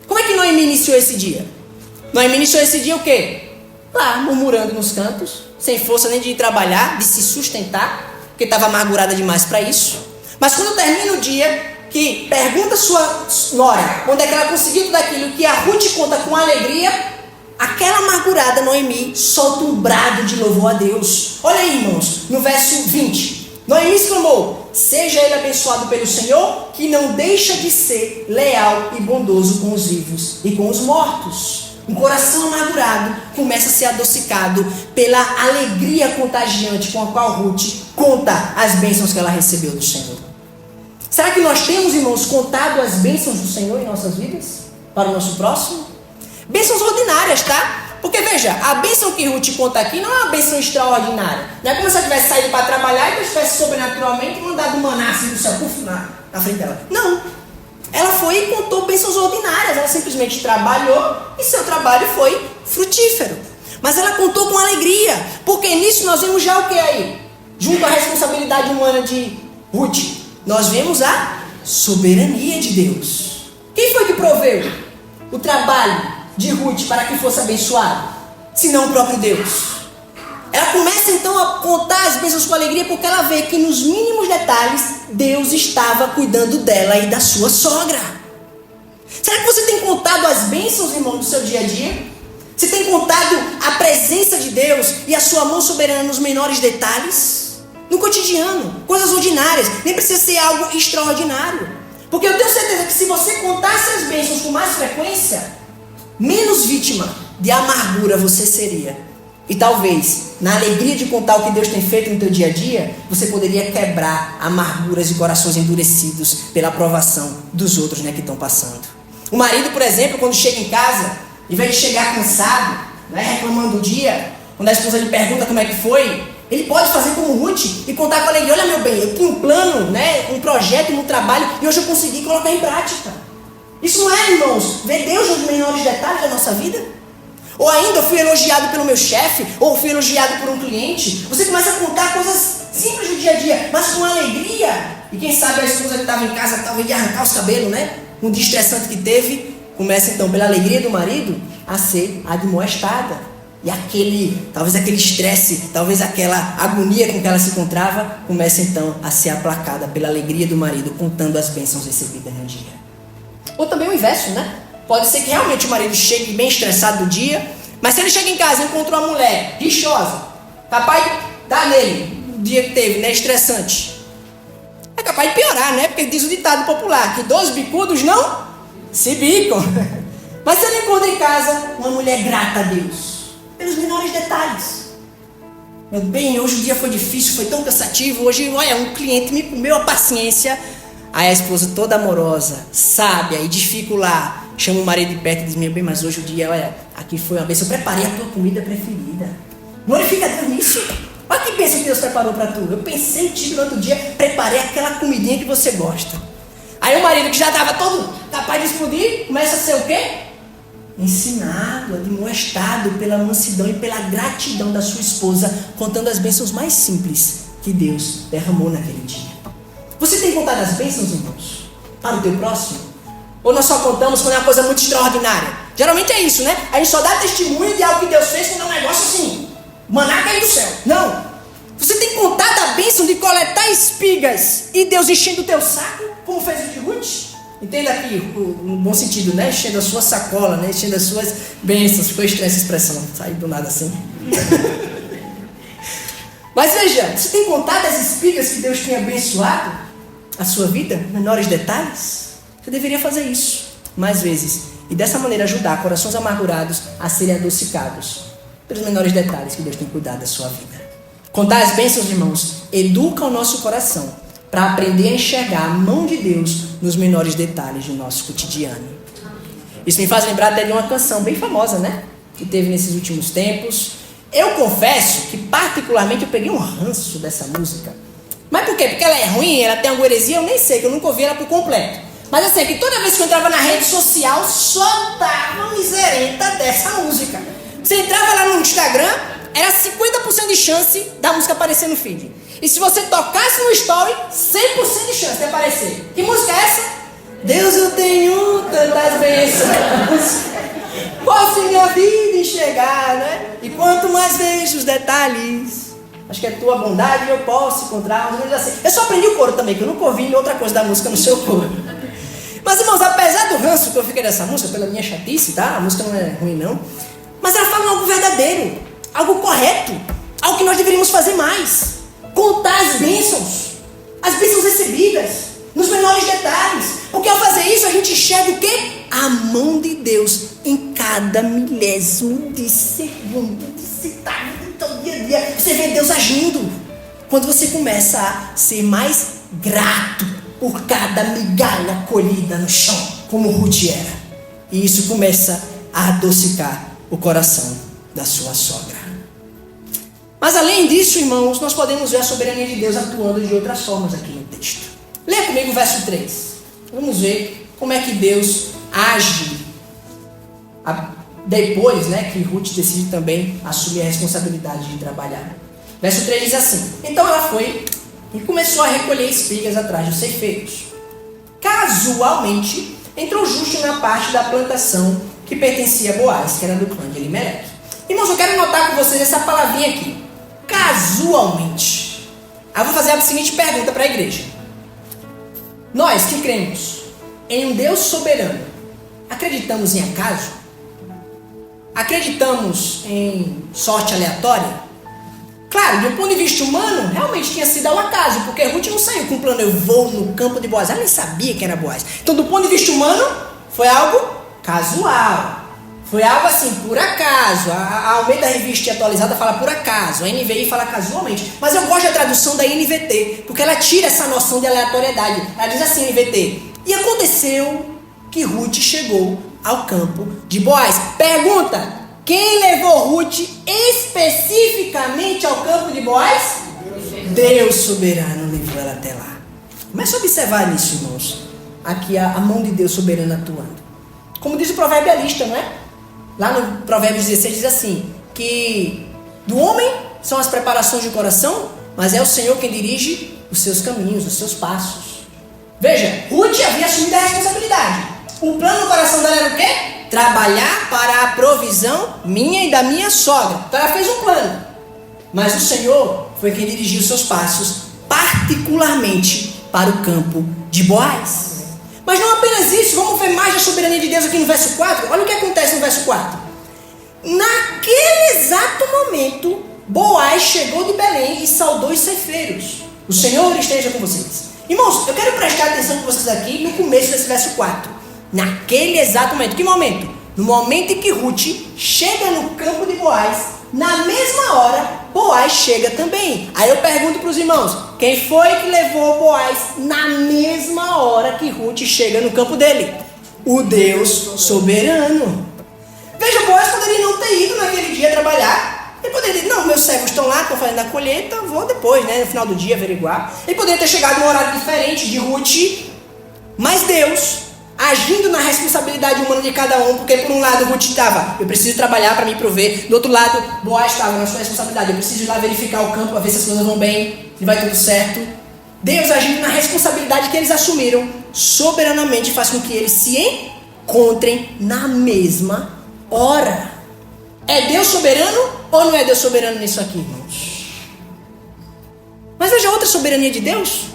Como é que Noemi iniciou esse dia? Noemi iniciou esse dia o quê? Lá, murmurando nos cantos, sem força nem de ir trabalhar, de se sustentar, porque estava amargurada demais para isso. Mas quando termina o dia, que pergunta a sua nora onde é que ela conseguiu tudo aquilo, que a Ruth conta com alegria, aquela amargurada Noemi solta um brado de louvor a Deus. Olha aí, irmãos, no verso 20. Noemi exclamou, seja ele abençoado pelo Senhor, que não deixa de ser leal e bondoso com os vivos e com os mortos. Um coração amargurado começa a ser adocicado pela alegria contagiante com a qual Ruth conta as bênçãos que ela recebeu do Senhor. Será que nós temos, irmãos, contado as bênçãos do Senhor em nossas vidas? Para o nosso próximo? Bênçãos ordinárias, tá? Porque veja, a bênção que Ruth conta aqui não é uma bênção extraordinária. Não é como se ela tivesse saído para trabalhar e Deus tivesse sobrenaturalmente mandado maná assim do céu, na frente dela. Não. Ela foi e contou bênçãos ordinárias. Ela simplesmente trabalhou e seu trabalho foi frutífero. Mas ela contou com alegria. Porque nisso nós vemos já o que aí? Junto à responsabilidade humana de Ruth, nós vemos a soberania de Deus. Quem foi que proveu o trabalho de Ruth para que fosse abençoado? Senão o próprio Deus. Ela começa então a contar as bênçãos com alegria porque ela vê que nos mínimos detalhes Deus estava cuidando dela e da sua sogra. Será que você tem contado as bênçãos, irmão, do seu dia a dia? Você tem contado a presença de Deus e a sua mão soberana nos menores detalhes? No cotidiano, coisas ordinárias, nem precisa ser algo extraordinário. Porque eu tenho certeza que se você contasse as bênçãos com mais frequência, menos vítima de amargura você seria. E talvez, na alegria de contar o que Deus tem feito no teu dia a dia, você poderia quebrar amarguras e corações endurecidos pela aprovação dos outros, né, que estão passando. O marido, por exemplo, quando chega em casa, em vez de chegar cansado, né, reclamando do dia, quando a esposa lhe pergunta como é que foi, ele pode fazer como Ruth e contar com alegria. Olha, meu bem, eu tinha um plano, né, um projeto no trabalho e hoje eu consegui colocar em prática. Isso não é, irmãos, ver Deus nos menores detalhes da nossa vida? Ou ainda, eu fui elogiado pelo meu chefe, ou fui elogiado por um cliente. Você começa a contar coisas simples do dia a dia, mas com alegria. E quem sabe a esposa que estava em casa talvez ia arrancar os cabelos, né? Um dia estressante que teve, começa então, pela alegria do marido, a ser admoestada. E talvez aquele estresse, talvez aquela agonia com que ela se encontrava, começa então a ser aplacada pela alegria do marido, contando as bênçãos recebidas no dia. Ou também o inverso, né? Pode ser que realmente o marido chegue bem estressado do dia, mas se ele chega em casa e encontra uma mulher rixosa, capaz de dar nele o dia que teve, né, estressante, é capaz de piorar, né? Porque diz o ditado popular, que 2 bicudos não se bicam. Mas se ele encontra em casa uma mulher grata a Deus, pelos menores detalhes. Meu bem, hoje o dia foi difícil, foi tão cansativo, hoje, olha, um cliente me comeu a paciência. Aí a esposa toda amorosa, sábia e dificular, chama o marido de perto e diz, meu bem, mas hoje o dia, olha, aqui foi uma bênção, eu preparei a tua comida preferida. Glorifica Deus nisso. Olha que bênção que Deus preparou para tu. Eu pensei em ti durante o dia, preparei aquela comidinha que você gosta. Aí o marido, que já estava todo capaz de explodir, começa a ser o quê? Ensinado, admoestado pela mansidão e pela gratidão da sua esposa, contando as bênçãos mais simples que Deus derramou naquele dia. Você tem contado as bênçãos, irmãos, para o teu próximo? Ou nós só contamos quando é uma coisa muito extraordinária? Geralmente é isso, né? A gente só dá testemunho de algo que Deus fez quando é um negócio assim, maná caiu do céu. Não. Você tem contado a bênção de coletar espigas e Deus enchendo o teu saco, como fez o de Ruth? Entenda aqui, no bom sentido, né? Enchendo a sua sacola, né? Enchendo as suas bênçãos. Ficou estranha essa expressão, saiu do nada assim. Mas veja, você tem contado as espigas que Deus tem abençoado a sua vida, menores detalhes? Você deveria fazer isso mais vezes e dessa maneira ajudar corações amargurados a serem adocicados pelos menores detalhes que Deus tem cuidado da sua vida. Contar as bênçãos, irmãos, educa o nosso coração para aprender a enxergar a mão de Deus nos menores detalhes do nosso cotidiano. Isso me faz lembrar até de uma canção bem famosa, né? Que teve nesses últimos tempos. Eu confesso que particularmente eu peguei um ranço dessa música. Mas por quê? Porque ela é ruim, ela tem alguma heresia, eu nem sei, que eu nunca ouvi ela por completo. Mas eu sei que toda vez que eu entrava na rede social, só dava miserenta dessa música. Você entrava lá no Instagram, era 50% de chance da música aparecer no feed. E se você tocasse no story, 100% de chance de aparecer. Que música é essa? Deus, eu tenho tantas bênçãos, posso em minha vida enxergar, né? E quanto mais vejo os detalhes, acho que é tua bondade eu posso encontrar. Assim. Eu só aprendi o coro também, que eu nunca ouvi outra coisa da música no seu coro. Mas, irmãos, apesar do ranço que eu fiquei dessa música, pela minha chatice, tá? A música não é ruim, não. Mas ela fala algo verdadeiro, algo correto, algo que nós deveríamos fazer mais. Contar as bênçãos recebidas, nos menores detalhes. Porque ao fazer isso, a gente enxerga o quê? A mão de Deus em cada milésimo de segundo, de centavo, do teu dia a dia. Você vê Deus agindo. Quando você começa a ser mais grato por cada migalha colhida no chão, como Ruth era. E isso começa a adocicar o coração da sua sogra. Mas além disso, irmãos, nós podemos ver a soberania de Deus atuando de outras formas aqui no texto. Leia comigo o verso 3. Vamos ver como é que Deus age depois, né, que Ruth decide também assumir a responsabilidade de trabalhar. Verso 3 diz assim: então ela foi e começou a recolher espigas atrás dos ceifeiros. Casualmente, entrou justo na parte da plantação que pertencia a Boaz, que era do clã de Elimeleque. Irmãos, eu quero notar com vocês essa palavrinha aqui. Casualmente. Aí eu vou fazer a seguinte pergunta para a igreja. Nós que cremos em um Deus soberano, acreditamos em acaso? Acreditamos em sorte aleatória? Claro, de um ponto de vista humano, realmente tinha sido ao acaso, porque Ruth não saiu com o plano, eu vou no campo de Boaz. Ela nem sabia que era Boaz. Então, do ponto de vista humano, foi algo casual. Foi algo assim, por acaso. A Almeida Revista Atualizada fala por acaso, a NVI fala casualmente. Mas eu gosto da tradução da NVT, porque ela tira essa noção de aleatoriedade. Ela diz assim, NVT: e aconteceu que Ruth chegou ao campo de Boaz. Pergunta: quem levou Ruth especificamente ao campo de Boaz? Deus soberano levou ela até lá. Começa a observar nisso, irmãos. Aqui a mão de Deus soberana atuando. Como diz o proverbialista, não é? Lá no Provérbios 16 diz assim, que do homem são as preparações de coração, mas é o Senhor quem dirige os seus caminhos, os seus passos. Veja, Ruth havia assumido a responsabilidade. O plano no coração dela era o quê? Trabalhar para a provisão minha e da minha sogra. Então ela fez um plano. Mas o Senhor foi quem dirigiu os seus passos, particularmente para o campo de Boaz. Mas não apenas isso, vamos ver mais da soberania de Deus aqui no verso 4. Olha o que acontece no verso 4. Naquele exato momento, Boaz chegou de Belém e saudou os ceifeiros. O Senhor esteja com vocês. Irmãos, eu quero prestar atenção com vocês aqui no começo desse verso 4. Naquele exato momento. Que momento? No momento em que Ruth chega no campo de Boaz, na mesma hora, Boaz chega também. Aí eu pergunto para os irmãos, quem foi que levou Boaz na mesma hora que Ruth chega no campo dele? O Deus soberano. Veja, Boaz poderia não ter ido naquele dia trabalhar. Ele poderia dizer, não, meus servos estão lá, estão fazendo a colheita, vou depois, né, no final do dia averiguar. Ele poderia ter chegado num horário diferente de Ruth, mas Deus, agindo na responsabilidade humana de cada um, porque por um lado Ruth estava, eu preciso trabalhar para me prover, do outro lado Boaz estava na sua responsabilidade, eu preciso ir lá verificar o campo para ver se as coisas vão bem, se vai tudo certo. Deus, agindo na responsabilidade que eles assumiram, soberanamente faz com que eles se encontrem na mesma hora. É Deus soberano ou não é Deus soberano nisso aqui, irmãos? Mas veja outra soberania de Deus,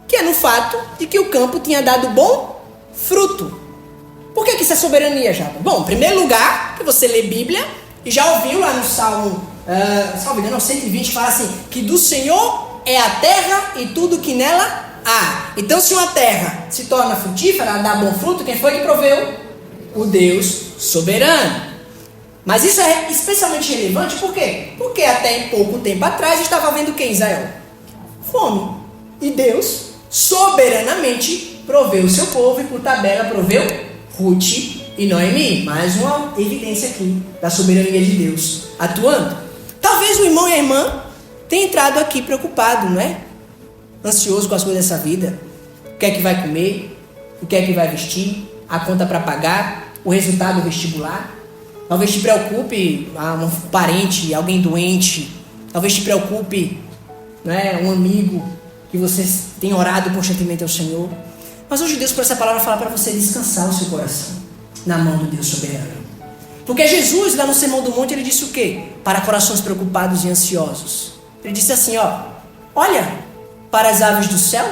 que é no fato de que o campo tinha dado bom fruto. Por que isso é soberania, já? Bom, em primeiro lugar, que você lê Bíblia e já ouviu lá no Salmo salvo engano, 120, fala assim, que do Senhor é a terra e tudo que nela há. Então, se uma terra se torna frutífera, dá bom fruto, quem foi que proveu? O Deus soberano. Mas isso é especialmente relevante, por quê? Porque até pouco tempo atrás estava havendo o que em Israel? Fome. E Deus soberanamente proveu o seu povo e por tabela proveu Ruth e Noemi. Mais uma evidência aqui da soberania de Deus atuando. Talvez o irmão e a irmã tenham entrado aqui preocupado, não é? Ansioso com as coisas dessa vida. O que é que vai comer? O que é que vai vestir? A conta para pagar? O resultado do vestibular? Talvez te preocupe um parente, alguém doente. Talvez te preocupe, né, um amigo que você tem orado constantemente ao Senhor. Mas hoje Deus, por essa palavra, fala para você descansar o seu coração na mão do Deus soberano. Porque Jesus, lá no Sermão do Monte, ele disse o quê? Para corações preocupados e ansiosos. Ele disse assim, olha para as aves do céu,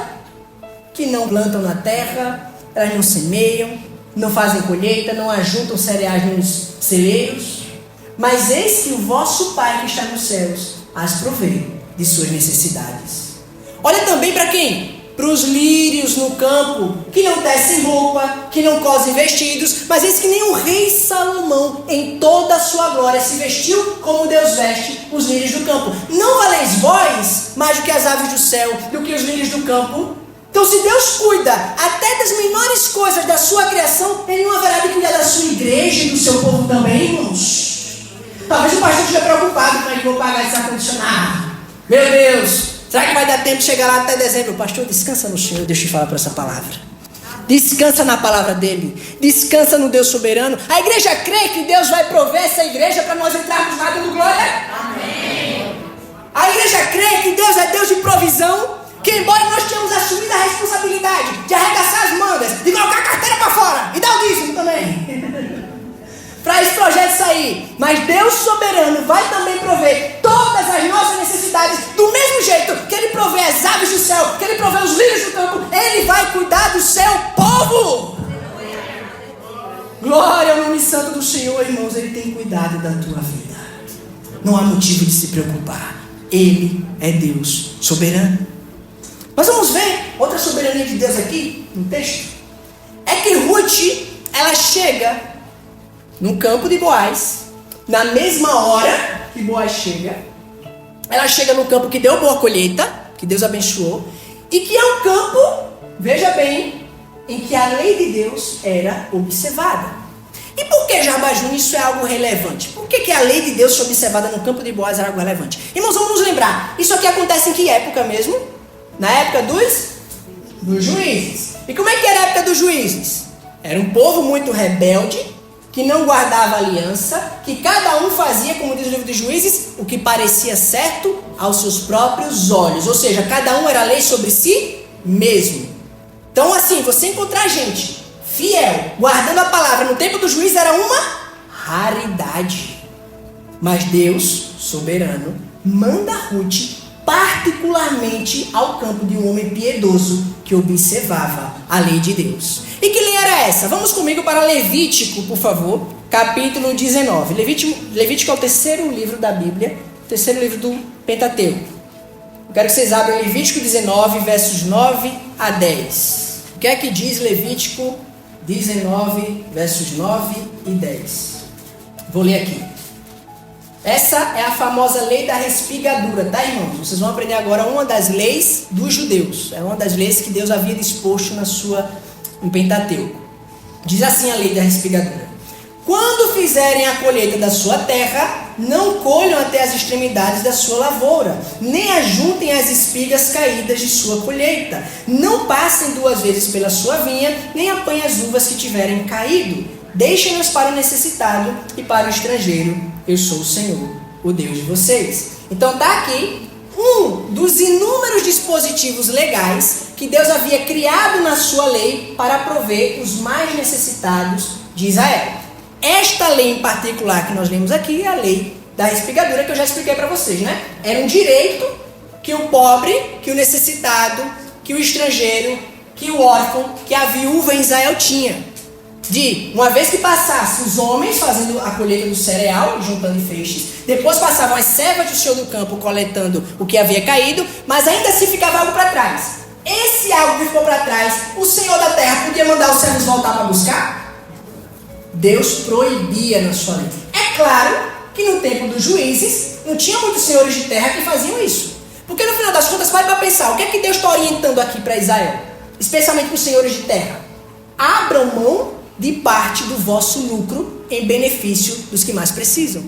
que não plantam na terra, elas não semeiam, não fazem colheita, não ajuntam cereais nos celeiros, mas eis que o vosso Pai que está nos céus as provê de suas necessidades. Olha também para quem? Para os lírios no campo, que não tecem roupa, que não cosem vestidos, mas eis que nem o rei Salomão, em toda a sua glória, se vestiu como Deus veste os lírios do campo. Não valeis vós mais do que as aves do céu, do que os lírios do campo? Então, se Deus cuida até das menores coisas da sua criação, Ele não haverá de cuidar da sua igreja e do seu povo também, irmãos? Talvez o pastor esteja preocupado como é que vou pagar esse ar-condicionado. Meu Deus, será que vai dar tempo de chegar lá até dezembro? Pastor, descansa no Senhor, deixa eu te falar por essa palavra. Descansa na palavra dele, descansa no Deus soberano. A igreja crê que Deus vai prover essa igreja para nós entrarmos na do glória? Amém. A igreja crê que Deus é Deus de provisão, que embora nós tenhamos assumido a responsabilidade de arregaçar as mangas, de colocar a carteira para fora e dar o dízimo também, para esse projeto sair, mas Deus soberano vai também prover todas as nossas necessidades, do mesmo jeito que Ele provê as aves do céu, que Ele provê os lírios do campo, Ele vai cuidar do seu povo. Glória ao nome santo do Senhor, irmãos, Ele tem cuidado da tua vida, não há motivo de se preocupar, Ele é Deus soberano. Mas vamos ver outra soberania de Deus aqui no texto. É que Ruth, ela chega no campo de Boaz, na mesma hora que Boaz chega. Ela chega no campo que deu boa colheita, que Deus abençoou, e que é um campo, veja bem, em que a lei de Deus era observada. E por que, Jarbas Júnior, isso é algo relevante? Por que a lei de Deus foi observada no campo de Boaz era algo relevante? Irmãos, vamos nos lembrar, isso aqui acontece em que época mesmo? Na época dos juízes. E como é que era a época dos juízes? Era um povo muito rebelde, que não guardava aliança, que cada um fazia, como diz o livro dos juízes, o que parecia certo aos seus próprios olhos. Ou seja, cada um era lei sobre si mesmo. Então assim, você encontrar gente fiel, guardando a palavra no tempo do juiz era uma raridade. Mas Deus, soberano, manda Ruth particularmente ao campo de um homem piedoso que observava a lei de Deus. E que lei era essa? Vamos comigo para Levítico, por favor, capítulo 19. Levítico é o terceiro livro da Bíblia, o terceiro livro do Pentateuco. Eu quero que vocês abram Levítico 19, versos 9 a 10. O que é que diz Levítico 19, versos 9 e 10? Vou ler aqui. Essa é a famosa lei da respigadura, tá, irmãos? Vocês vão aprender agora uma das leis dos judeus. É uma das leis que Deus havia disposto no Pentateuco. Diz assim a lei da respigadura: quando fizerem a colheita da sua terra, não colham até as extremidades da sua lavoura, nem ajuntem as espigas caídas de sua colheita. Não passem 2 vezes pela sua vinha, nem apanhem as uvas que tiverem caído. Deixem-nas para o necessitado e para o estrangeiro. Eu sou o Senhor, o Deus de vocês. Então está aqui um dos inúmeros dispositivos legais que Deus havia criado na sua lei para prover os mais necessitados de Israel. Esta lei em particular que nós lemos aqui é a lei da respigadura, que eu já expliquei para vocês, né? Era um direito que o pobre, que o necessitado, que o estrangeiro, que o órfão, que a viúva em Israel tinha. de, uma vez que passasse os homens fazendo a colheita do cereal, juntando feixes, depois passavam as servas do senhor do campo coletando o que havia caído, mas ainda assim ficava algo para trás. Esse algo que ficou para trás, o senhor da terra podia mandar os servos voltar para buscar? Deus proibia na sua lei. É claro que no tempo dos juízes, não tinha muitos senhores de terra que faziam isso. Porque no final das contas, vai para pensar, o que é que Deus está orientando aqui para Israel? Especialmente para os senhores de terra. Abram mão de parte do vosso lucro em benefício dos que mais precisam.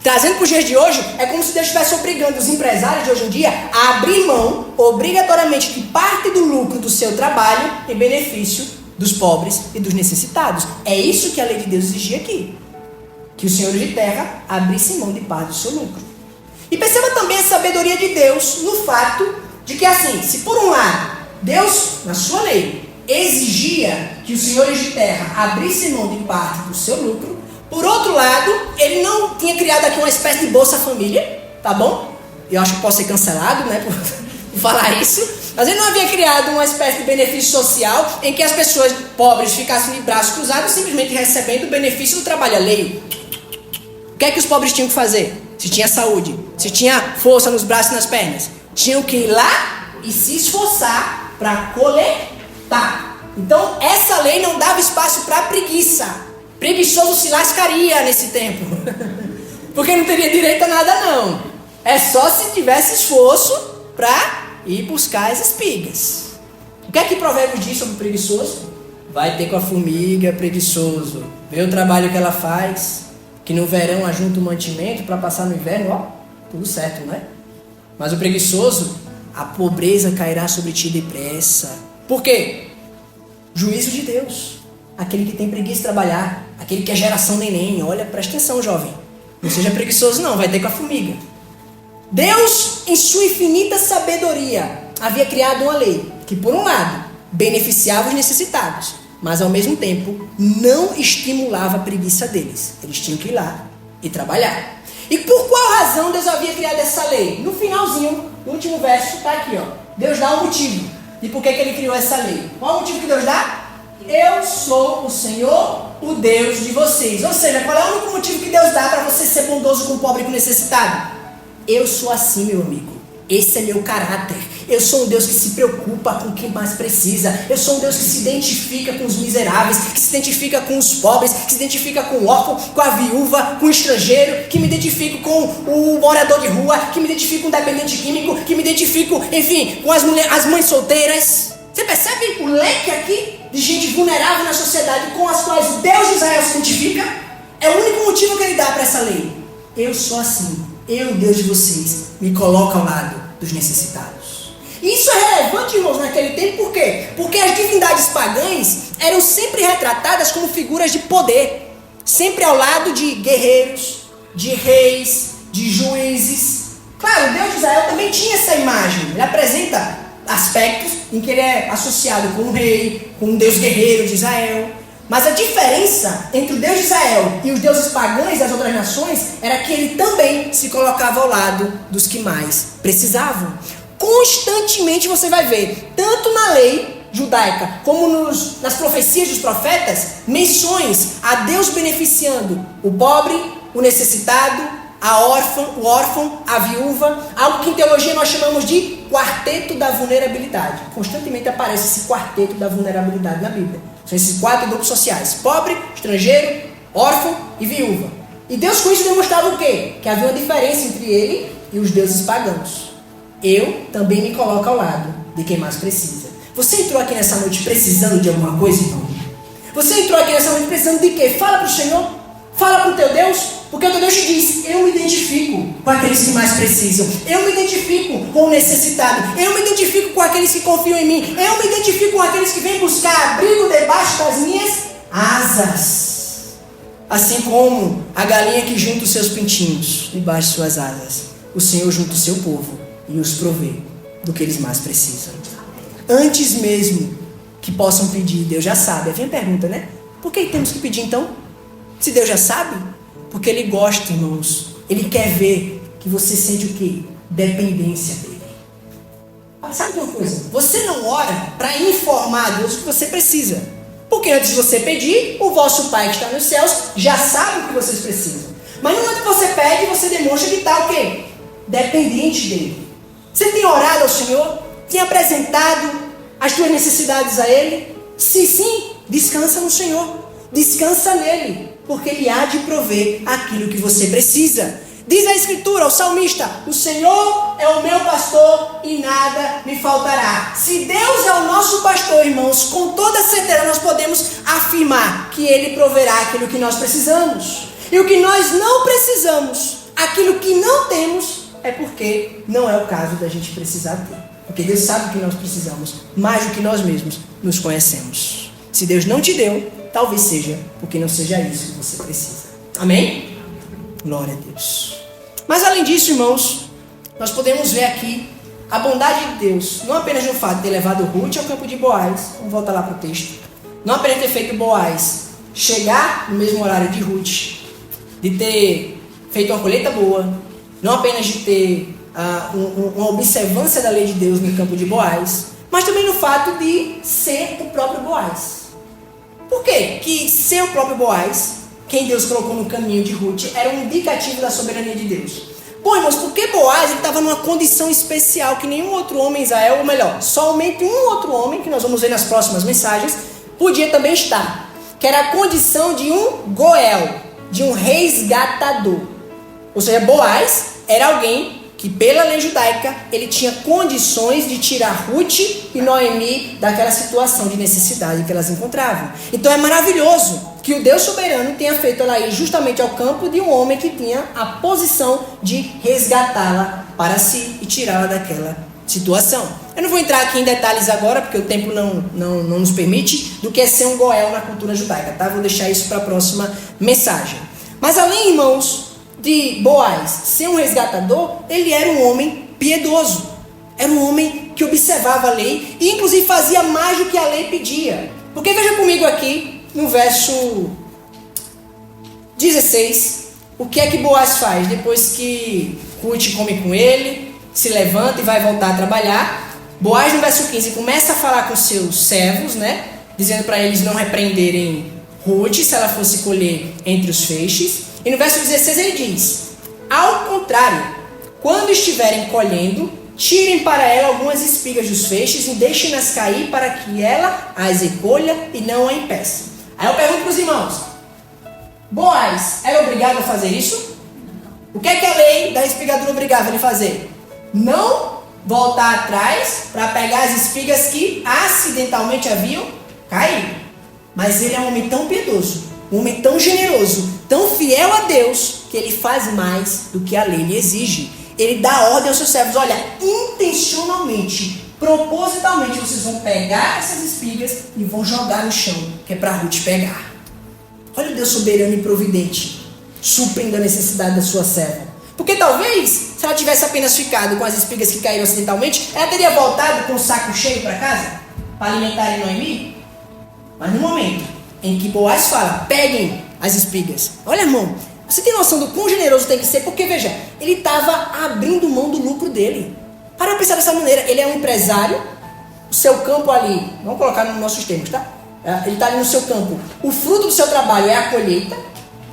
Trazendo para os dias de hoje, é como se Deus estivesse obrigando os empresários de hoje em dia a abrir mão, obrigatoriamente, de parte do lucro do seu trabalho em benefício dos pobres e dos necessitados. É isso que a lei de Deus exigia aqui. Que os senhores de terra abrissem mão de parte do seu lucro. E perceba também a sabedoria de Deus no fato de que, assim, se por um lado, Deus, na sua lei, exigia que os senhores de terra abrissem mão de parte do seu lucro, por outro lado, ele não tinha criado aqui uma espécie de Bolsa Família, tá bom? Eu acho que posso ser cancelado, né, por falar isso, mas ele não havia criado uma espécie de benefício social em que as pessoas pobres ficassem de braços cruzados simplesmente recebendo o benefício do trabalho alheio. O que é que os pobres tinham que fazer? Se tinha saúde, se tinha força nos braços e nas pernas, tinham que ir lá e se esforçar para coletar. Então, essa lei não dava espaço para preguiça. Preguiçoso se lascaria nesse tempo. Porque não teria direito a nada, não. É só se tivesse esforço para ir buscar as espigas. O que é que Provérbios diz sobre o preguiçoso? Vai ter com a formiga, preguiçoso. Vê o trabalho que ela faz, que no verão ajunta o mantimento para passar no inverno, ó, tudo certo, não é? Mas o preguiçoso, a pobreza cairá sobre ti depressa. Por quê? Juízo de Deus. Aquele que tem preguiça de trabalhar, aquele que é geração neném. Olha, presta atenção, jovem. Não seja preguiçoso não, vai ter com a formiga. Deus, em sua infinita sabedoria, havia criado uma lei que, por um lado, beneficiava os necessitados, mas ao mesmo tempo não estimulava a preguiça deles. Eles tinham que ir lá e trabalhar. E por qual razão Deus havia criado essa lei? No finalzinho, no último verso, está aqui, ó. Deus dá um motivo de por que ele criou essa lei. Qual é o motivo que Deus dá? Eu sou o Senhor, o Deus de vocês. Ou seja, qual é o único motivo que Deus dá para você ser bondoso com o pobre e com o necessitado? Eu sou assim, meu amigo. Esse é meu caráter. Eu sou um Deus que se preocupa com quem mais precisa. Eu sou um Deus que se identifica com os miseráveis, que se identifica com os pobres, que se identifica com o órfão, com a viúva, com o estrangeiro, que me identifico com o morador de rua, que me identifico com o dependente químico, que me identifico, enfim, com as mães solteiras. Você percebe o leque aqui de gente vulnerável na sociedade com as quais o Deus de Israel se identifica? É o único motivo que ele dá para essa lei. Eu sou assim. Eu, Deus de vocês, me coloco ao lado dos necessitados. E isso é relevante, irmãos, naquele tempo, por quê? Porque as divindades pagãs eram sempre retratadas como figuras de poder, sempre ao lado de guerreiros, de reis, de juízes. Claro, o Deus de Israel também tinha essa imagem. Ele apresenta aspectos em que ele é associado com um rei, com um Deus guerreiro de Israel. Mas a diferença entre o Deus de Israel e os deuses pagãos das outras nações era que ele também se colocava ao lado dos que mais precisavam. Constantemente você vai ver, tanto na lei judaica como nas profecias dos profetas, menções a Deus beneficiando o pobre, o necessitado, o órfão, a viúva, algo que em teologia nós chamamos de quarteto da vulnerabilidade. Constantemente aparece esse quarteto da vulnerabilidade na Bíblia. São esses 4 grupos sociais: pobre, estrangeiro, órfão e viúva. E Deus com isso demonstrava o quê? Que havia uma diferença entre ele e os deuses pagãos. Eu também me coloco ao lado de quem mais precisa. Você entrou aqui nessa noite precisando de alguma coisa, irmão? Você entrou aqui nessa noite precisando de quê? Fala para o Senhor, fala para o teu Deus, porque o teu Deus te diz: eu me identifico com aqueles que mais precisam, eu me identifico com o necessitado, eu me identifico com aqueles que confiam em mim, eu me identifico com aqueles que vêm buscar abrigo debaixo das minhas asas. Assim como a galinha que junta os seus pintinhos debaixo de suas asas, o Senhor junta o seu povo e os provê do que eles mais precisam. Antes mesmo que possam pedir, Deus já sabe. Vem a pergunta, né? Por que temos que pedir então? Se Deus já sabe? Porque Ele gosta, irmãos. Ele quer ver que você sente o quê? Dependência dEle. Sabe uma coisa? Você não ora para informar a Deus o que você precisa. Porque antes de você pedir, o vosso Pai que está nos céus já sabe o que vocês precisam. Mas no momento que você pede, você demonstra que está o quê? Dependente dele. Você tem orado ao Senhor? Tem apresentado as tuas necessidades a Ele? Se sim, descansa no Senhor. Descansa nele, porque Ele há de prover aquilo que você precisa. Diz a Escritura, o salmista: o Senhor é o meu pastor e nada me faltará. Se Deus é o nosso pastor, irmãos, com toda certeza nós podemos afirmar que Ele proverá aquilo que nós precisamos. E o que nós não precisamos, aquilo que não temos, é porque não é o caso da gente precisar ter. Porque Deus sabe o que nós precisamos, mais do que nós mesmos nos conhecemos. Se Deus não te deu, talvez seja porque não seja isso que você precisa. Amém? Glória a Deus. Mas além disso, irmãos, nós podemos ver aqui a bondade de Deus, não apenas no fato de ter levado Ruth ao campo de Boaz, vamos voltar lá para o texto, não apenas ter feito Boaz chegar no mesmo horário de Ruth, de ter feito uma colheita boa, não apenas de ter uma observância da lei de Deus no campo de Boaz, mas também no fato de ser o próprio Boaz. Por quê? Que ser o próprio Boaz, quem Deus colocou no caminho de Ruth, era um indicativo da soberania de Deus. Bom, irmãos, porque Boaz estava numa condição especial que nenhum outro homem em Israel, ou melhor, somente um outro homem, que nós vamos ver nas próximas mensagens, podia também estar. Que era a condição de um Goel, de um resgatador. Ou seja, Boaz era alguém que pela lei judaica, ele tinha condições de tirar Ruth e Noemi daquela situação de necessidade que elas encontravam. Então é maravilhoso que o Deus soberano tenha feito ela ir justamente ao campo de um homem que tinha a posição de resgatá-la para si e tirá-la daquela situação. Eu não vou entrar aqui em detalhes agora, porque o tempo não nos permite, do que é ser um Goel na cultura judaica, tá? Vou deixar isso para a próxima mensagem. Mas além, irmãos, de Boaz ser um resgatador, ele era um homem piedoso. Era um homem que observava a lei e inclusive fazia mais do que a lei pedia. Porque veja comigo aqui, no verso 16, o que é que Boaz faz? Depois que Ruth come com ele, se levanta e vai voltar a trabalhar, Boaz no verso 15 começa a falar com seus servos, né? Dizendo para eles não repreenderem Ruth se ela fosse colher entre os feixes. E no verso 16 ele diz: ao contrário, quando estiverem colhendo, tirem para ela algumas espigas dos feixes e deixem-nas cair para que ela as recolha e não a impeça. Aí eu pergunto para os irmãos: Boaz era obrigado a fazer isso? O que é que a lei da espigadura obrigava ele a fazer? Não voltar atrás para pegar as espigas que acidentalmente haviam caído. Mas ele é um homem tão piedoso, um homem tão generoso, tão fiel a Deus, que ele faz mais do que a lei lhe exige. Ele dá ordem aos seus servos: olha, intencionalmente, propositalmente, vocês vão pegar essas espigas e vão jogar no chão, que é para Ruth pegar. Olha o Deus soberano e providente, suprindo a necessidade da sua serva. Porque talvez, se ela tivesse apenas ficado com as espigas que caíram acidentalmente, ela teria voltado com o saco cheio para casa, para alimentar Noemi. Mas no momento em que Boaz fala: peguem as espigas. Olha, irmão, você tem noção do quão generoso tem que ser? Porque, veja, ele estava abrindo mão do lucro dele. Para pensar dessa maneira, ele é um empresário, o seu campo ali, vamos colocar nos nossos termos, tá? Ele está ali no seu campo. O fruto do seu trabalho é a colheita.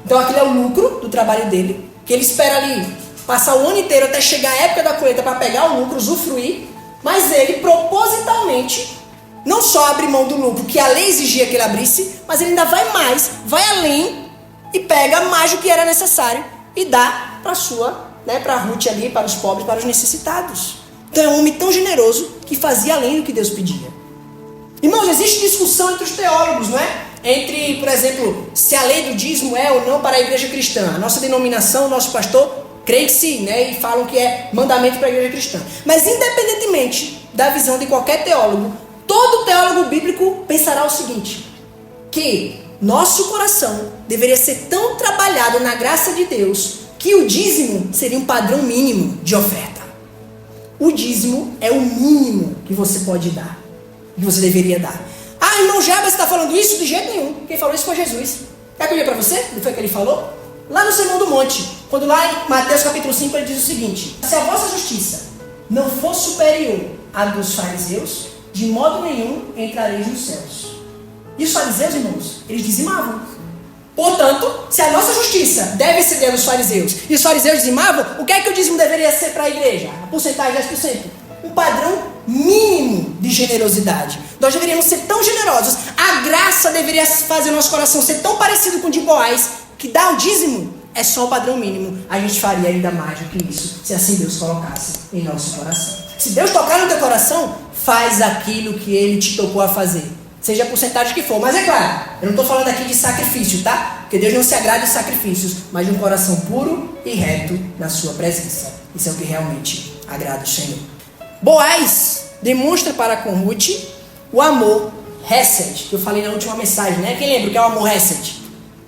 Então aquilo é o lucro do trabalho dele, que ele espera ali passar o ano inteiro até chegar a época da colheita para pegar o lucro, usufruir. Mas ele propositalmente não só abre mão do lucro que a lei exigia que ele abrisse, mas ele ainda vai mais, vai além e pega mais do que era necessário e dá para sua, né, para Ruth ali, para os pobres, para os necessitados. Então é um homem tão generoso que fazia além do que Deus pedia. Irmãos, existe discussão entre os teólogos, não é? Entre, por exemplo, se a lei do dízimo é ou não para a igreja cristã. A nossa denominação, o nosso pastor, crê que sim, né? E falam que é mandamento para a igreja cristã. Mas independentemente da visão de qualquer teólogo, todo teólogo bíblico pensará o seguinte: que nosso coração deveria ser tão trabalhado na graça de Deus que o dízimo seria um padrão mínimo de oferta. O dízimo é o mínimo que você pode dar, que você deveria dar. Ah, irmão Jabas, você está falando isso? De jeito nenhum. Quem falou isso foi Jesus. Quer que eu diga para você o que foi que ele falou? Lá no Sermão do Monte, quando lá em Mateus capítulo 5 ele diz o seguinte: se a vossa justiça não for superior à dos fariseus, de modo nenhum entrareis nos céus. E os fariseus, irmãos, eles dizimavam. Portanto, se a nossa justiça deve exceder a dos fariseus e os fariseus dizimavam, o que é que o dízimo deveria ser para a igreja? A porcentagem de 10%. Um padrão mínimo de generosidade. Nós deveríamos ser tão generosos. A graça deveria fazer o nosso coração ser tão parecido com o de Boaz, que dá o dízimo é só o padrão mínimo. A gente faria ainda mais do que isso, se assim Deus colocasse em nosso coração. Se Deus tocar no teu coração, faz aquilo que Ele te tocou a fazer. Seja a porcentagem que for. Mas é claro, eu não estou falando aqui de sacrifício, tá? Porque Deus não se agrada de sacrifícios, mas de um coração puro e reto na sua presença. Isso é o que realmente agrada o Senhor. Boaz demonstra para com Ruth o amor Hesed, que eu falei na última mensagem, né? Quem lembra o que é o amor Hesed?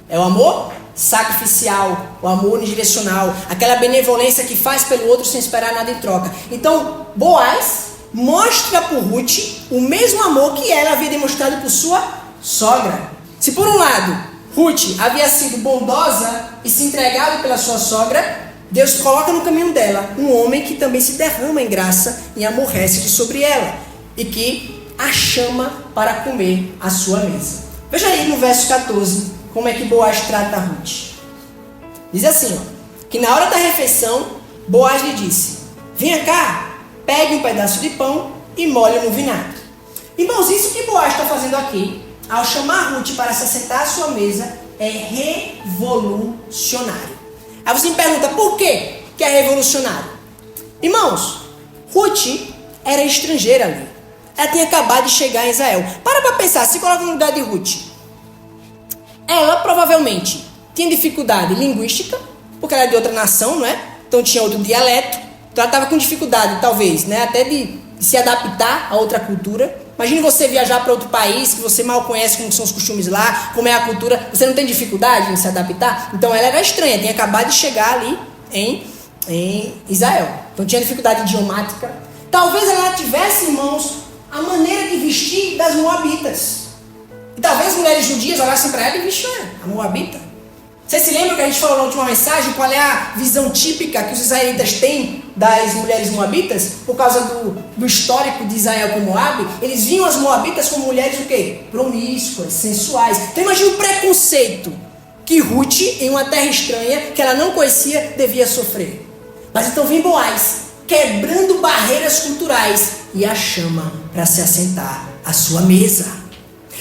É o amor sacrificial, o amor unidirecional, aquela benevolência que faz pelo outro sem esperar nada em troca. Então, Boaz mostra por Ruth o mesmo amor que ela havia demonstrado por sua sogra. Se por um lado, Ruth havia sido bondosa e se entregado pela sua sogra, Deus coloca no caminho dela um homem que também se derrama em graça, em amor Hesed sobre ela, e que a chama para comer a sua mesa. Veja aí no verso 14, como é que Boaz trata Ruth. Diz assim, ó, que na hora da refeição, Boaz lhe disse, venha cá, pegue um pedaço de pão e molhe no vinagre. Irmãos, isso que Boaz está fazendo aqui, ao chamar Ruth para se assentar à sua mesa, é revolucionário. Aí você me pergunta, por que é revolucionário? Irmãos, Ruth era estrangeira ali. Ela tinha acabado de chegar em Israel. Para pensar, se coloca no lugar de Ruth. Ela provavelmente tinha dificuldade linguística, porque ela é de outra nação, não é? Então tinha outro dialeto. Então ela estava com dificuldade, talvez, né? Até de se adaptar a outra cultura. Imagine você viajar para outro país, que você mal conhece como são os costumes lá, como é a cultura. Você não tem dificuldade em se adaptar? Então ela era estranha, tinha acabado de chegar ali em Israel. Então tinha dificuldade idiomática. Talvez ela tivesse, irmãos, a maneira de vestir das moabitas. E talvez as mulheres judias olhassem para ela e vestiam a moabita. Você se lembra que a gente falou na última mensagem qual é a visão típica que os israelitas têm das mulheres moabitas? Por causa do histórico de Israel com Moabe, eles viam as moabitas como mulheres o quê? Promíscuas, sensuais. Então imagina o preconceito que Ruth, em uma terra estranha, que ela não conhecia, devia sofrer. Mas então vem Boaz, quebrando barreiras culturais, e a chama para se assentar à sua mesa.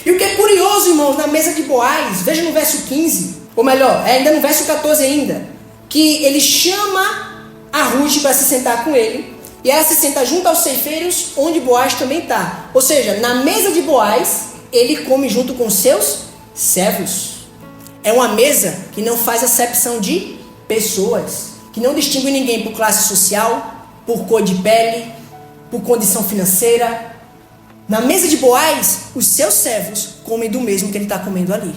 E o que é curioso, irmãos, na mesa de Boaz, veja no verso 15, ou melhor, ainda no verso 14 ainda, que ele chama a Ruth para se sentar com ele, e ela se senta junto aos ceifeiros, onde Boaz também está. Ou seja, na mesa de Boaz, ele come junto com seus servos. É uma mesa que não faz acepção de pessoas, que não distingue ninguém por classe social, por cor de pele, por condição financeira. Na mesa de Boaz, os seus servos comem do mesmo que ele está comendo ali.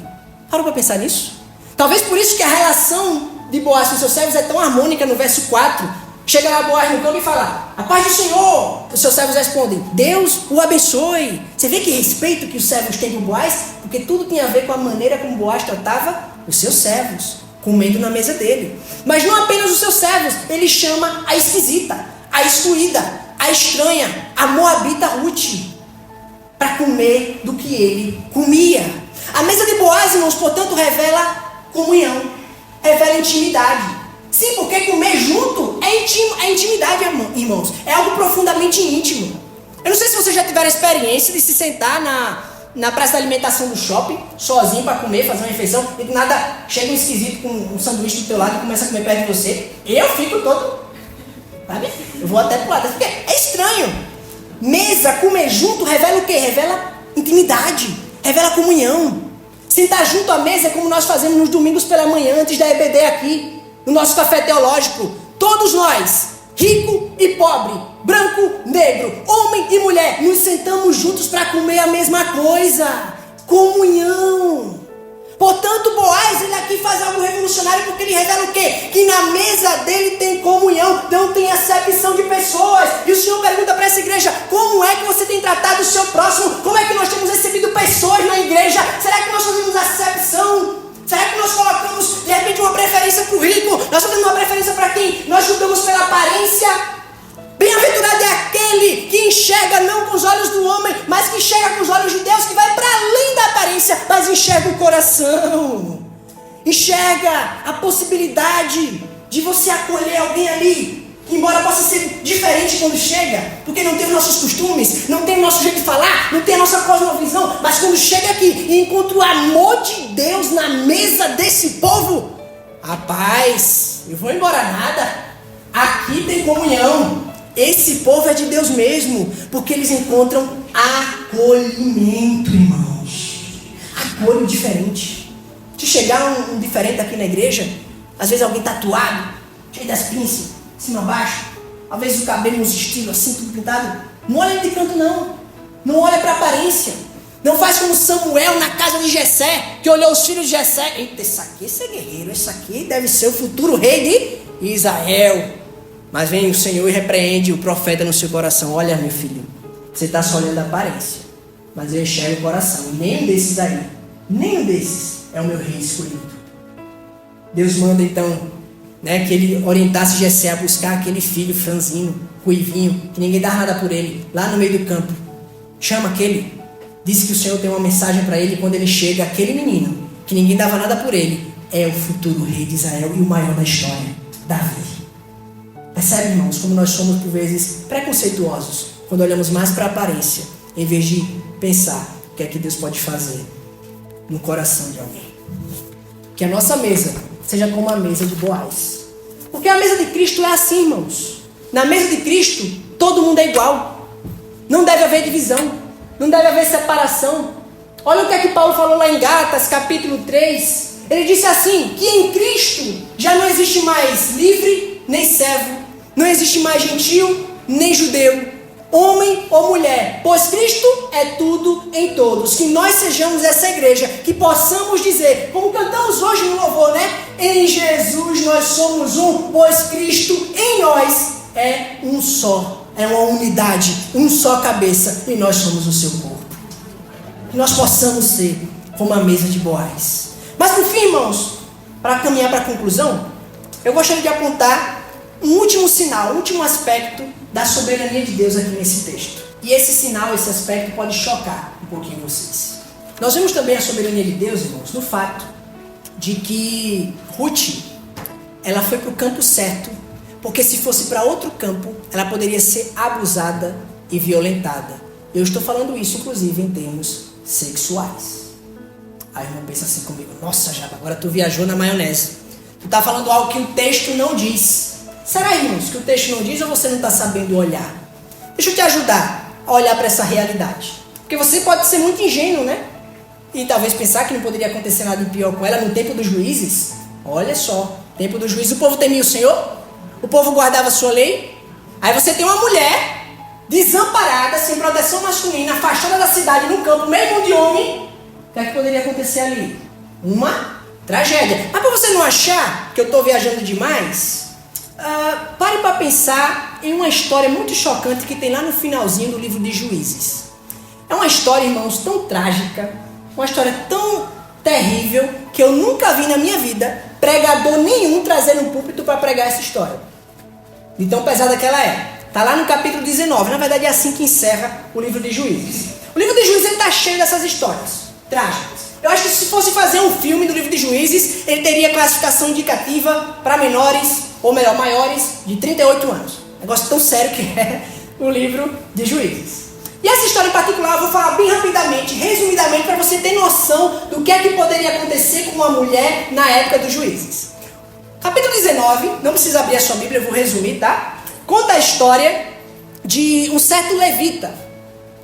Parou para pensar nisso? Talvez por isso que a relação de Boaz com seus servos é tão harmônica no verso 4. Chega lá Boaz no campo e fala, a paz do Senhor. Os seus servos respondem, Deus o abençoe. Você vê que respeito que os servos têm por Boaz? Porque tudo tinha a ver com a maneira como Boaz tratava os seus servos, comendo na mesa dele. Mas não apenas os seus servos, ele chama a esquisita, a excluída, a estranha, a moabita Ruth, para comer do que ele comia. A mesa de Boaz, irmãos, portanto, revela comunhão, revela intimidade. Sim, porque comer junto é intimidade, irmãos. É algo profundamente íntimo. Eu não sei se vocês já tiveram a experiência de se sentar na praça da alimentação do shopping, sozinho para comer, fazer uma refeição, e do nada chega um esquisito com um sanduíche do teu lado e começa a comer perto de você. Eu fico todo, sabe? Eu vou até pro lado, porque é estranho. Mesa, comer junto, revela o quê? Revela intimidade, revela comunhão. Sentar junto à mesa é como nós fazemos nos domingos pela manhã, antes da EBD aqui, no nosso café teológico. Todos nós, rico e pobre, branco, negro, homem e mulher, nos sentamos juntos para comer a mesma coisa. Comunhão. Portanto, Boaz, ele aqui faz algo revolucionário porque ele revela o quê? Que na mesa dele tem comunhão, não tem acepção de pessoas. E o Senhor pergunta para essa igreja, como é que você tem tratado o seu próximo? Como é que nós temos recebido pessoas na igreja? Será que nós fazemos acepção? Será que nós colocamos, de repente, uma preferência para o rico? Nós fazemos uma preferência para quem? Nós julgamos pela aparência? Bem-aventurado é aquele que enxerga não com os olhos do homem, mas que enxerga com os olhos de Deus, que vai para além da aparência, mas enxerga o coração. Enxerga a possibilidade de você acolher alguém ali, que embora possa ser diferente quando chega, porque não tem os nossos costumes, não tem o nosso jeito de falar, não tem a nossa cosmovisão, mas quando chega aqui e encontra o amor de Deus na mesa desse povo, rapaz, eu vou embora nada, aqui tem comunhão, esse povo é de Deus mesmo, porque eles encontram acolhimento, irmãos, acolho diferente. Se chegar um diferente aqui na igreja, às vezes alguém tatuado, cheio das pinças, cima a baixo, às vezes o cabelo nos estilos assim, tudo pintado, não olha de canto não olha para a aparência, não faz como Samuel na casa de Jessé, que olhou os filhos de Jessé, eita, esse é guerreiro, esse aqui deve ser o futuro rei de Israel, mas vem o Senhor e repreende o profeta no seu coração, olha meu filho, você está só olhando a aparência, mas eu enxergo o coração, e nenhum desses é o meu rei escolhido. Deus manda então que ele orientasse Jessé a buscar aquele filho franzino, ruivinho, que ninguém dá nada por ele, lá no meio do campo. Chama aquele, disse que o Senhor tem uma mensagem para ele, quando ele chega, aquele menino, que ninguém dava nada por ele, é o futuro rei de Israel e o maior da história, Davi. Percebe, irmãos, como nós somos por vezes preconceituosos, quando olhamos mais para a aparência, em vez de pensar o que é que Deus pode fazer no coração de alguém. Que a nossa mesa seja como a mesa de Boaz. Porque a mesa de Cristo é assim, irmãos. Na mesa de Cristo, todo mundo é igual. Não deve haver divisão. Não deve haver separação. Olha o que é que Paulo falou lá em Gálatas, capítulo 3. Ele disse assim, que em Cristo já não existe mais livre nem servo. Não existe mais gentil nem judeu. Homem ou mulher, pois Cristo é tudo em todos. Que nós sejamos essa igreja, que possamos dizer, como cantamos hoje no louvor, em Jesus nós somos um, pois Cristo em nós é um só, é uma unidade, um só cabeça, e nós somos o seu corpo. Que nós possamos ser como a mesa de Boaz. Mas por fim, irmãos, para caminhar para a conclusão, eu gostaria de apontar um último sinal, um último aspecto da soberania de Deus aqui nesse texto. E esse sinal, esse aspecto pode chocar um pouquinho vocês. Nós vemos também a soberania de Deus, irmãos, no fato de que Ruth, ela foi para o campo certo, porque se fosse para outro campo, ela poderia ser abusada e violentada. Eu estou falando isso, inclusive, em termos sexuais. Aí o irmão pensa assim comigo, nossa, Jaba, agora tu viajou na maionese. Tu está falando algo que o texto não diz. Será, irmãos, que o texto não diz ou você não está sabendo olhar? Deixa eu te ajudar a olhar para essa realidade. Porque você pode ser muito ingênuo, E talvez pensar que não poderia acontecer nada de pior com ela no tempo dos juízes. Olha só, tempo dos juízes, o povo temia o Senhor, o povo guardava a sua lei. Aí você tem uma mulher desamparada, sem proteção masculina, afastada da cidade, no campo, mesmo de homem. O que é que poderia acontecer ali? Uma tragédia. Mas para você não achar que eu estou viajando demais, pare para pensar em uma história muito chocante que tem lá no finalzinho do livro de Juízes. É uma história, irmãos, tão trágica, uma história tão terrível, que eu nunca vi na minha vida pregador nenhum trazer no púlpito para pregar essa história. De tão pesada que ela é. Está lá no capítulo 19, na verdade é assim que encerra o livro de Juízes. O livro de Juízes está cheio dessas histórias trágicas. Eu acho que se fosse fazer um filme do livro de Juízes, ele teria classificação indicativa para menores, ou melhor, maiores de 38 anos. Negócio tão sério que é o livro de Juízes. E essa história em particular eu vou falar bem rapidamente, resumidamente, para você ter noção do que é que poderia acontecer com uma mulher na época dos Juízes. Capítulo 19, não precisa abrir a sua Bíblia, eu vou resumir, tá? Conta a história de um certo levita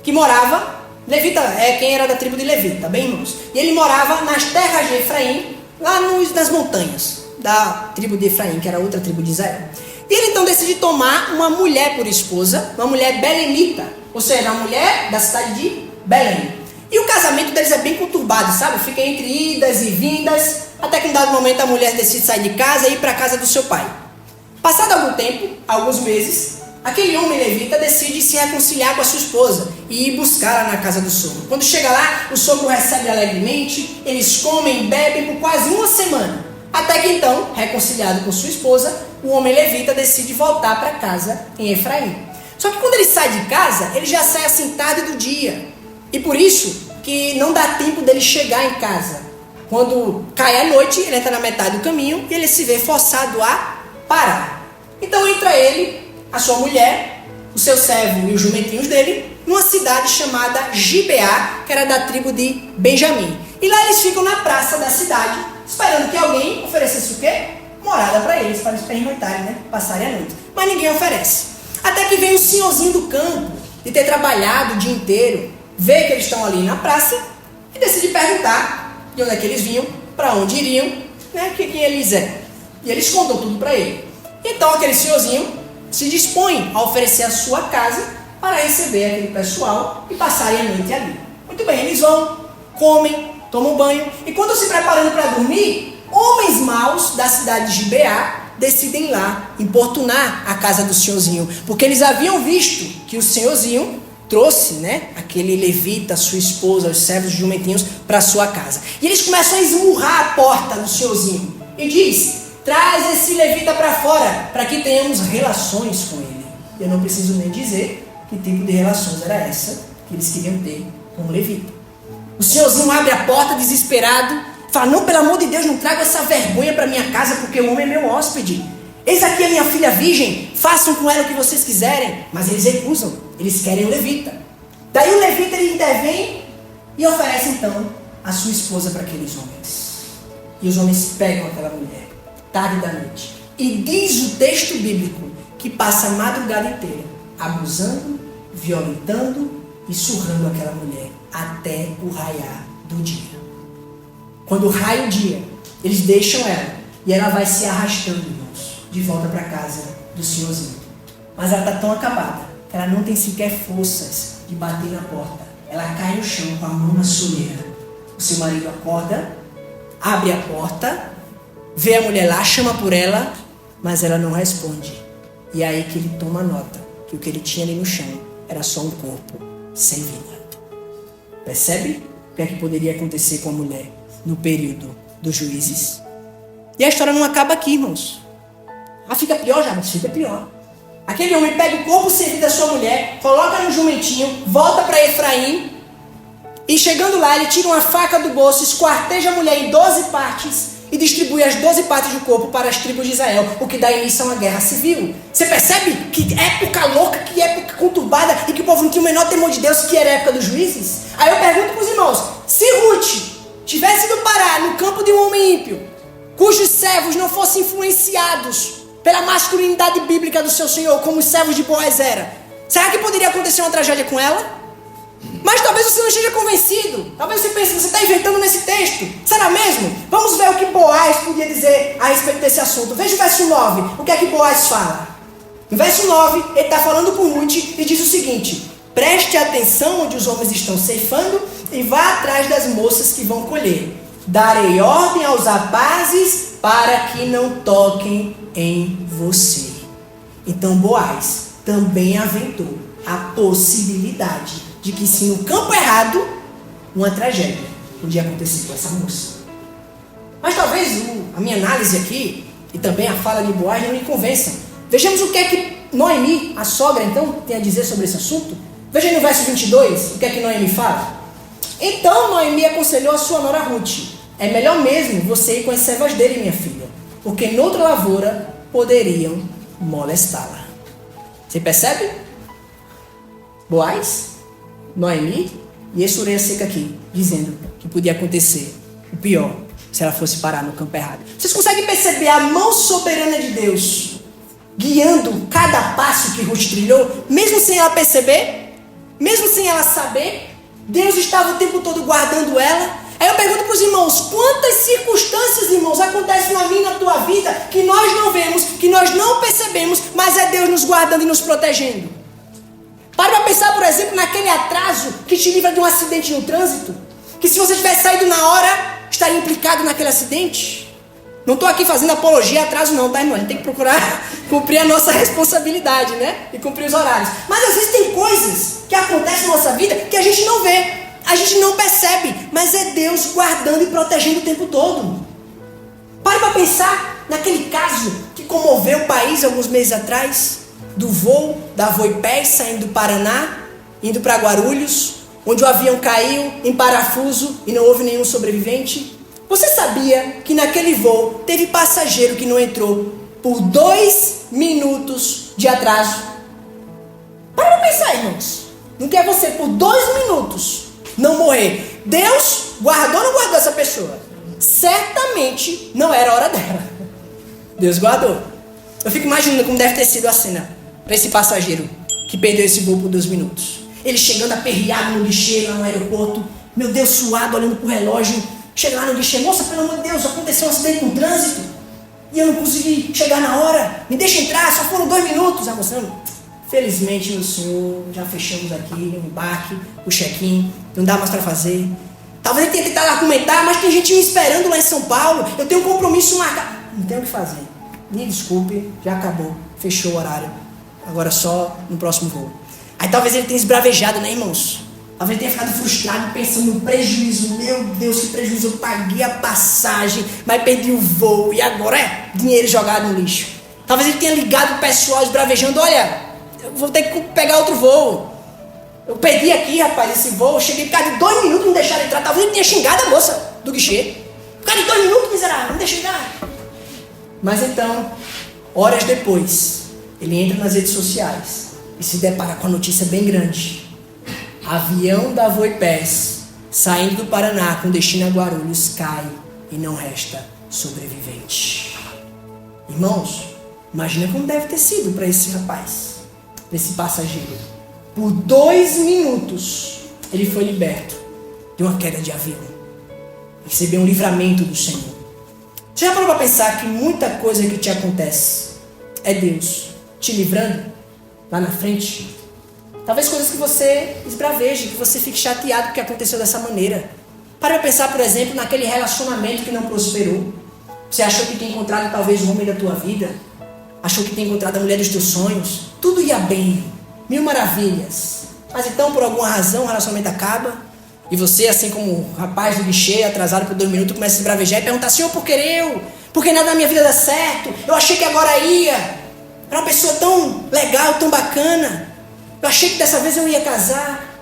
que morava, levita é quem era da tribo de Levi, tá bem, irmãos? E ele morava nas terras de Efraim, lá nas montanhas da tribo de Efraim, que era outra tribo de Israel. E ele então decide tomar uma mulher por esposa, uma mulher belemita, ou seja, uma mulher da cidade de Belém. E o casamento deles é bem conturbado, sabe? Fica entre idas e vindas, até que em dado momento a mulher decide sair de casa e ir para a casa do seu pai. Passado algum tempo, alguns meses, aquele homem levita decide se reconciliar com a sua esposa e ir buscá-la na casa do sogro. Quando chega lá, o sogro recebe alegremente, eles comem e bebem por quase uma semana. Até que então, reconciliado com sua esposa, o homem levita decide voltar para casa em Efraim. Só que quando ele sai de casa, ele já sai assim tarde do dia. E por isso que não dá tempo dele chegar em casa. Quando cai a noite, ele entra na metade do caminho e ele se vê forçado a parar. Então entra ele, a sua mulher, o seu servo e os jumentinhos dele, numa cidade chamada Gibeá, que era da tribo de Benjamim. E lá eles ficam na praça da cidade, esperando que alguém oferecesse o quê? Morada para eles, para eles pernoitarem, né? Passarem a noite. Mas ninguém oferece. Até que vem o senhorzinho do campo, de ter trabalhado o dia inteiro, vê que eles estão ali na praça e decide perguntar de onde é que eles vinham, para onde iriam, né? Quem eles eram. E eles contam tudo para ele. Então aquele senhorzinho se dispõe a oferecer a sua casa para receber aquele pessoal e passarem a noite ali. Muito bem, eles vão, comem, tomam banho e quando se preparando para dormir, homens maus da cidade de Gibeá decidem lá importunar a casa do senhorzinho, porque eles haviam visto que o senhorzinho trouxe, né, aquele levita, sua esposa, os servos jumentinhos para sua casa. E eles começam a esmurrar a porta do senhorzinho e diz: traz esse levita para fora, para que tenhamos relações com ele. Eu não preciso nem dizer que tipo de relações era essa que eles queriam ter com o levita. O senhorzinho abre a porta desesperado, fala: não, pelo amor de Deus, não traga essa vergonha para minha casa, porque o homem é meu hóspede. Eis aqui a minha filha virgem, façam com ela o que vocês quiserem. Mas eles recusam, eles querem o levita. Daí o levita ele intervém e oferece então a sua esposa para aqueles homens. E os homens pegam aquela mulher, tarde da noite. E diz o texto bíblico que passa a madrugada inteira abusando, violentando e surrando aquela mulher até o raiar do dia. Quando raia o dia, eles deixam ela e ela vai se arrastando, irmãos, de volta para casa do senhorzinho. Mas ela está tão acabada que ela não tem sequer forças de bater na porta. Ela cai no chão com a mão na soleira. O seu marido acorda, abre a porta, vê a mulher lá, chama por ela, mas ela não responde. E é aí que ele toma nota que o que ele tinha ali no chão era só um corpo sem vida. Percebe o que é que poderia acontecer com a mulher no período dos juízes? E a história não acaba aqui, irmãos. Ah, fica pior já, mas fica pior. Aquele homem pega o corpo sem vida da sua mulher, coloca no jumentinho, volta para Efraim, e chegando lá, ele tira uma faca do bolso, esquarteja a mulher em 12 partes e distribui as 12 partes do corpo para as tribos de Israel, o que dá início a uma guerra civil. Você percebe que época louca, que época conturbada, e que o povo não tinha o menor temor de Deus, que era a época dos juízes? Aí eu pergunto para os irmãos: se Ruth tivesse ido parar no campo de um homem ímpio, cujos servos não fossem influenciados pela masculinidade bíblica do seu Senhor, como os servos de Boaz eram, será que poderia acontecer uma tragédia com ela? Mas talvez você não esteja convencido. Talvez você pense: você está inventando nesse texto. Será mesmo? Vamos ver o que Boaz podia dizer a respeito desse assunto. Veja o verso 9. O que é que Boaz fala? No verso 9, ele está falando com Ruth e diz o seguinte: preste atenção onde os homens estão ceifando e vá atrás das moças que vão colher. Darei ordem aos rapazes para que não toquem em você. Então Boaz também aventou a possibilidade de que, se no campo errado, uma tragédia podia acontecer com essa moça. Mas talvez a minha análise aqui e também a fala de Boaz não me convençam. Vejamos o que é que Noemi, a sogra, então, tem a dizer sobre esse assunto. Veja aí no verso 22 o que é que Noemi fala. Então Noemi aconselhou a sua nora Ruth: é melhor mesmo você ir com as servas dele, minha filha, porque noutra lavoura poderiam molestá-la. Você percebe? Boaz, Noemi e esse orelha seca aqui, dizendo que podia acontecer o pior se ela fosse parar no campo errado. Vocês conseguem perceber a mão soberana de Deus guiando cada passo que Ruth trilhou, mesmo sem ela perceber, mesmo sem ela saber? Deus estava o tempo todo guardando ela. Aí eu pergunto para os irmãos: quantas circunstâncias, irmãos, acontecem na minha e na tua vida que nós não vemos, que nós não percebemos, mas é Deus nos guardando e nos protegendo? Para pensar, por exemplo, naquele atraso que te livra de um acidente no trânsito, que se você tivesse saído na hora, estaria implicado naquele acidente. Não estou aqui fazendo apologia a atraso não, tá, irmão? A gente tem que procurar cumprir a nossa responsabilidade, né? E cumprir os horários. Mas às vezes tem coisas que acontecem na nossa vida que a gente não vê, a gente não percebe, mas é Deus guardando e protegendo o tempo todo. Para pensar naquele caso que comoveu o país alguns meses atrás, do voo da Voipés saindo do Paraná, indo para Guarulhos, onde o avião caiu em parafuso e não houve nenhum sobrevivente? Você sabia que naquele voo teve passageiro que não entrou por 2 minutos de atraso? Para pensar, irmãos. Não quer você por 2 minutos não morrer. Deus guardou ou não guardou essa pessoa? Certamente não era a hora dela. Deus guardou. Eu fico imaginando como deve ter sido a cena para esse passageiro que perdeu esse voo por 2 minutos. Ele chegando aperreado no guichê lá no aeroporto. Meu Deus, suado, olhando pro relógio. Chega lá no guichê. Moça, pelo amor de Deus, aconteceu um acidente no trânsito e eu não consegui chegar na hora. Me deixa entrar, só foram 2 minutos. A moça, felizmente, meu senhor, já fechamos aqui o embarque, o check-in. Não dá mais para fazer. Talvez ele tenha tentado argumentar, mas tem gente me esperando lá em São Paulo. Eu tenho um compromisso marcado. Não tem o que fazer. Me desculpe, já acabou. Fechou o horário. Agora só no próximo voo. Aí talvez ele tenha esbravejado, né, irmãos? Talvez ele tenha ficado frustrado, pensando no prejuízo. Meu Deus, que prejuízo. Eu paguei a passagem, mas perdi o voo. E agora é dinheiro jogado no lixo. Talvez ele tenha ligado o pessoal esbravejando. Olha, eu vou ter que pegar outro voo. Eu perdi aqui, rapaz, esse voo. Eu cheguei por causa de 2 minutos, não deixaram entrar. Talvez ele tenha xingado a moça do guichê. Por causa de 2 minutos, miserável, não deixa entrar. Mas então, horas depois, ele entra nas redes sociais e se depara com a notícia bem grande. Avião da Voipés, saindo do Paraná com destino a Guarulhos, cai e não resta sobrevivente. Irmãos, imagina como deve ter sido para esse rapaz, para esse passageiro. Por 2 minutos, ele foi liberto de uma queda de avião. Recebeu um livramento do Senhor. Você já parou para pensar que muita coisa que te acontece é Deus te livrando lá na frente? Talvez coisas que você esbraveje, que você fique chateado porque aconteceu dessa maneira. Para pensar, por exemplo, naquele relacionamento que não prosperou. Você achou que tinha encontrado talvez o homem da tua vida. Achou que tinha encontrado a mulher dos teus sonhos. Tudo ia bem, 1000 maravilhas. Mas então, por alguma razão, o relacionamento acaba. E você, assim como o rapaz do guichê, atrasado por 2 minutos, começa a esbravejar e perguntar: Senhor, por que eu? Por que nada na minha vida dá certo? Eu achei que agora ia. Era uma pessoa tão legal, tão bacana. Eu achei que dessa vez eu ia casar.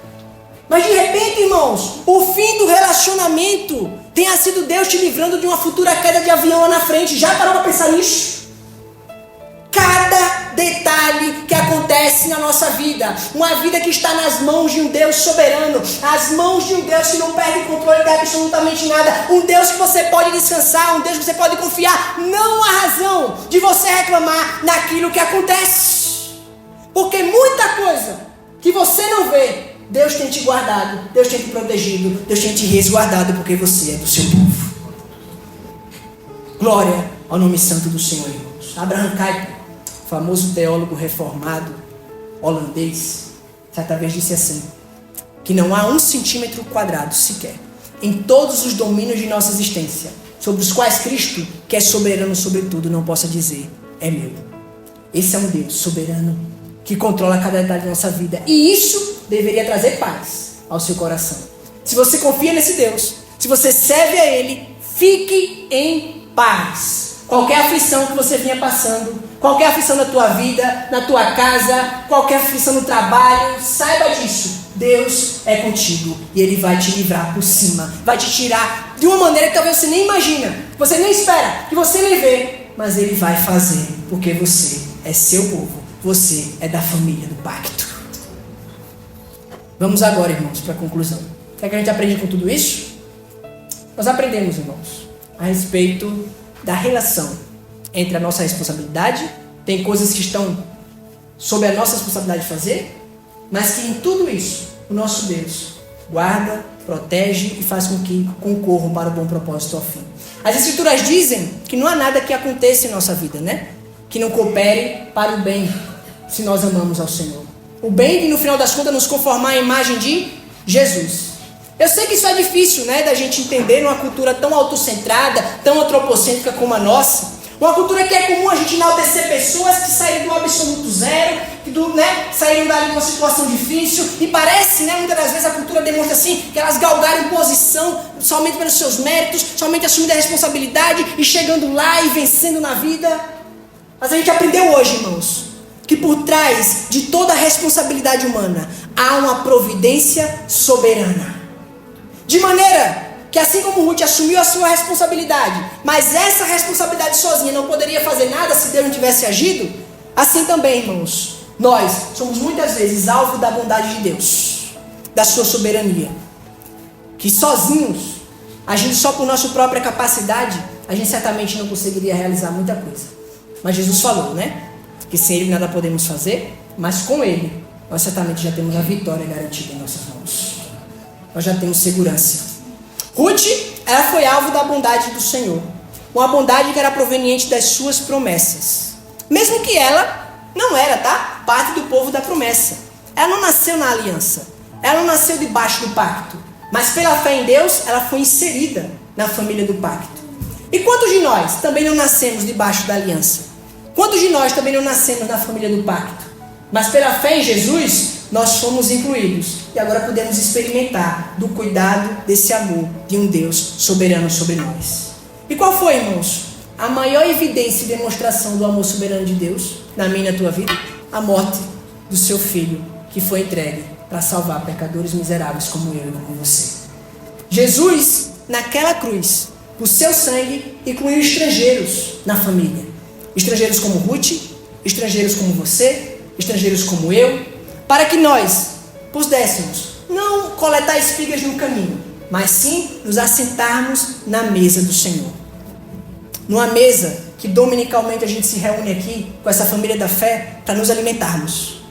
Mas de repente, irmãos, o fim do relacionamento tenha sido Deus te livrando de uma futura queda de avião lá na frente. Já parou para pensar nisso? Cada detalhe que acontece na nossa vida, uma vida que está nas mãos de um Deus soberano, as mãos de um Deus que não perde controle de absolutamente nada, um Deus que você pode descansar, um Deus que você pode confiar. Não há razão de você reclamar naquilo que acontece, porque muita coisa que você não vê, Deus tem te guardado, Deus tem te protegido, Deus tem te resguardado, porque você é do seu povo. Glória ao nome santo do Senhor, irmãos. Abraham Kuyper, famoso teólogo reformado holandês, certa vez disse assim: que não há 1 centímetro quadrado sequer em todos os domínios de nossa existência sobre os quais Cristo, que é soberano sobre tudo, não possa dizer: é meu. Esse é um Deus soberano que controla cada detalhe da nossa vida, e isso deveria trazer paz ao seu coração. Se você confia nesse Deus, se você serve a Ele, fique em paz. Qualquer aflição que você vinha passando, qualquer aflição na tua vida, na tua casa, qualquer aflição no trabalho, saiba disso. Deus é contigo e Ele vai te livrar por cima, vai te tirar de uma maneira que talvez você nem imagina, que você nem espera, que você nem vê, mas Ele vai fazer, porque você é seu povo, você é da família do pacto. Vamos agora, irmãos, para a conclusão. O que é que a gente aprende com tudo isso? Nós aprendemos, irmãos, a respeito da relação entre a nossa responsabilidade. Tem coisas que estão sob a nossa responsabilidade de fazer, mas que em tudo isso o nosso Deus guarda, protege e faz com que concorram para o bom propósito ao fim. As Escrituras dizem que não há nada que aconteça em nossa vida, né? Que não coopere para o bem, se nós amamos ao Senhor. O bem que no final das contas nos conformar à imagem de Jesus. Eu sei que isso é difícil, né, da gente entender numa cultura tão autocentrada, tão antropocêntrica como a nossa. Uma cultura que é comum a gente enaltecer pessoas que saíram do absoluto zero, saíram dali de uma situação difícil, e parece, né, muitas das vezes a cultura demonstra assim, que elas galgaram posição somente pelos seus méritos, somente assumindo a responsabilidade e chegando lá e vencendo na vida. Mas a gente aprendeu hoje, irmãos, que por trás de toda a responsabilidade humana há uma providência soberana. De maneira que assim como Ruth assumiu a sua responsabilidade, mas essa responsabilidade sozinha não poderia fazer nada se Deus não tivesse agido, assim também, irmãos, nós somos muitas vezes alvo da bondade de Deus, da sua soberania, que sozinhos, agindo só por nossa própria capacidade, a gente certamente não conseguiria realizar muita coisa. Mas Jesus falou, né? Que sem Ele nada podemos fazer, mas com Ele nós certamente já temos a vitória garantida em nossas mãos. Nós já temos segurança. Ruth, ela foi alvo da bondade do Senhor, uma bondade que era proveniente das suas promessas, mesmo que ela não era, parte do povo da promessa. Ela não nasceu na aliança, ela não nasceu debaixo do pacto, mas pela fé em Deus, ela foi inserida na família do pacto. E quantos de nós também não nascemos debaixo da aliança? Quantos de nós também não nascemos na família do pacto? Mas pela fé em Jesus, nós fomos incluídos. E agora podemos experimentar do cuidado desse amor de um Deus soberano sobre nós. E qual foi, irmãos, a maior evidência e demonstração do amor soberano de Deus na minha e na tua vida? A morte do seu filho, que foi entregue para salvar pecadores miseráveis como eu e como você. Jesus, naquela cruz, o seu sangue incluiu estrangeiros na família. Estrangeiros como Ruth, estrangeiros como você, estrangeiros como eu, para que nós pudéssemos não coletar espigas no caminho, mas sim nos assentarmos na mesa do Senhor. Numa mesa que dominicalmente a gente se reúne aqui com essa família da fé para nos alimentarmos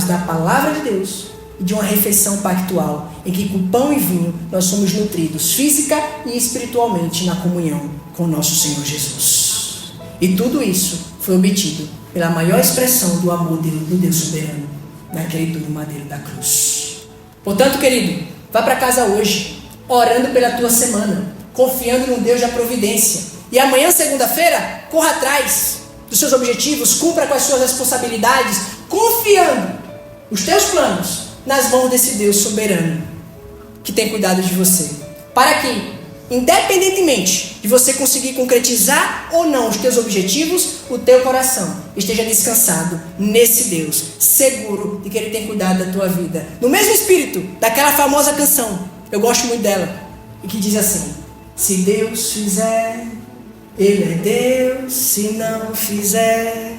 da palavra de Deus e de uma refeição pactual em que com pão e vinho nós somos nutridos física e espiritualmente na comunhão com o nosso Senhor Jesus. E tudo isso foi obtido pela maior expressão do amor do Deus soberano naquele duro madeiro da cruz. Portanto, querido, vá para casa hoje, orando pela tua semana, confiando no Deus da providência. E amanhã, segunda-feira, corra atrás dos seus objetivos, cumpra com as suas responsabilidades, confiando os teus planos nas mãos desse Deus soberano que tem cuidado de você. Para que, independentemente de você conseguir concretizar ou não os teus objetivos, o teu coração esteja descansado nesse Deus, seguro de que Ele tem cuidado da tua vida. No mesmo espírito daquela famosa canção, eu gosto muito dela, e que diz assim: se Deus fizer, Ele é Deus, se não fizer,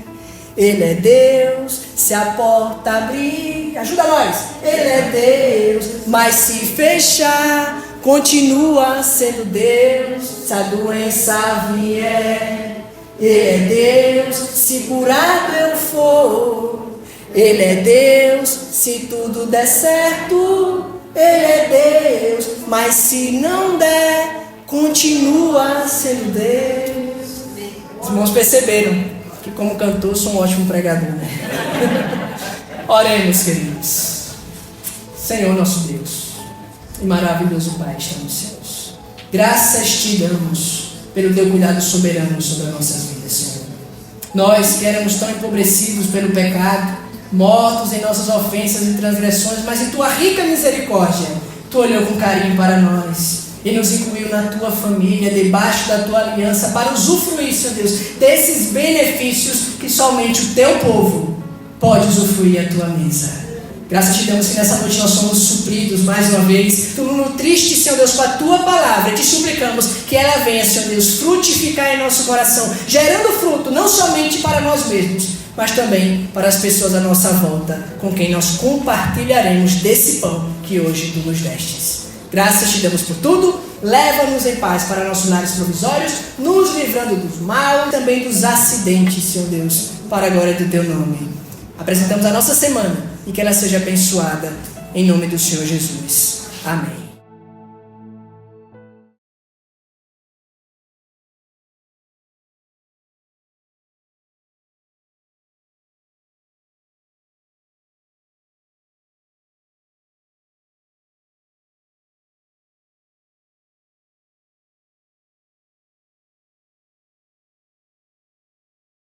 Ele é Deus, se a porta abrir, ajuda nós, Ele é Deus, mas se fechar, continua sendo Deus. Se a doença vier, Ele é Deus. Se curado eu for, Ele é Deus. Se tudo der certo, Ele é Deus. Mas se não der, continua sendo Deus. Os irmãos perceberam que como cantor sou um ótimo pregador, né? Oremos, queridos. Senhor nosso Deus e maravilhoso Pai que está nos céus, graças te damos pelo teu cuidado soberano sobre as nossas vidas, Senhor. Nós que éramos tão empobrecidos pelo pecado, mortos em nossas ofensas e transgressões, mas em tua rica misericórdia, tu olhou com carinho para nós e nos incluiu na tua família, debaixo da tua aliança, para usufruir, Senhor Deus, desses benefícios que somente o teu povo pode usufruir à tua mesa. Graças te damos que nessa noite nós somos supridos mais uma vez. Tu nos nutriste, Senhor Deus, com a tua palavra. Te suplicamos que ela venha, Senhor Deus, frutificar em nosso coração, gerando fruto não somente para nós mesmos, mas também para as pessoas à nossa volta, com quem nós compartilharemos desse pão que hoje tu nos destes. Graças te damos por tudo. Leva-nos em paz para nossos lares provisórios, nos livrando dos mal e também dos acidentes, Senhor Deus, para a glória do teu nome. Apresentamos a nossa semana e que ela seja abençoada em nome do Senhor Jesus. Amém.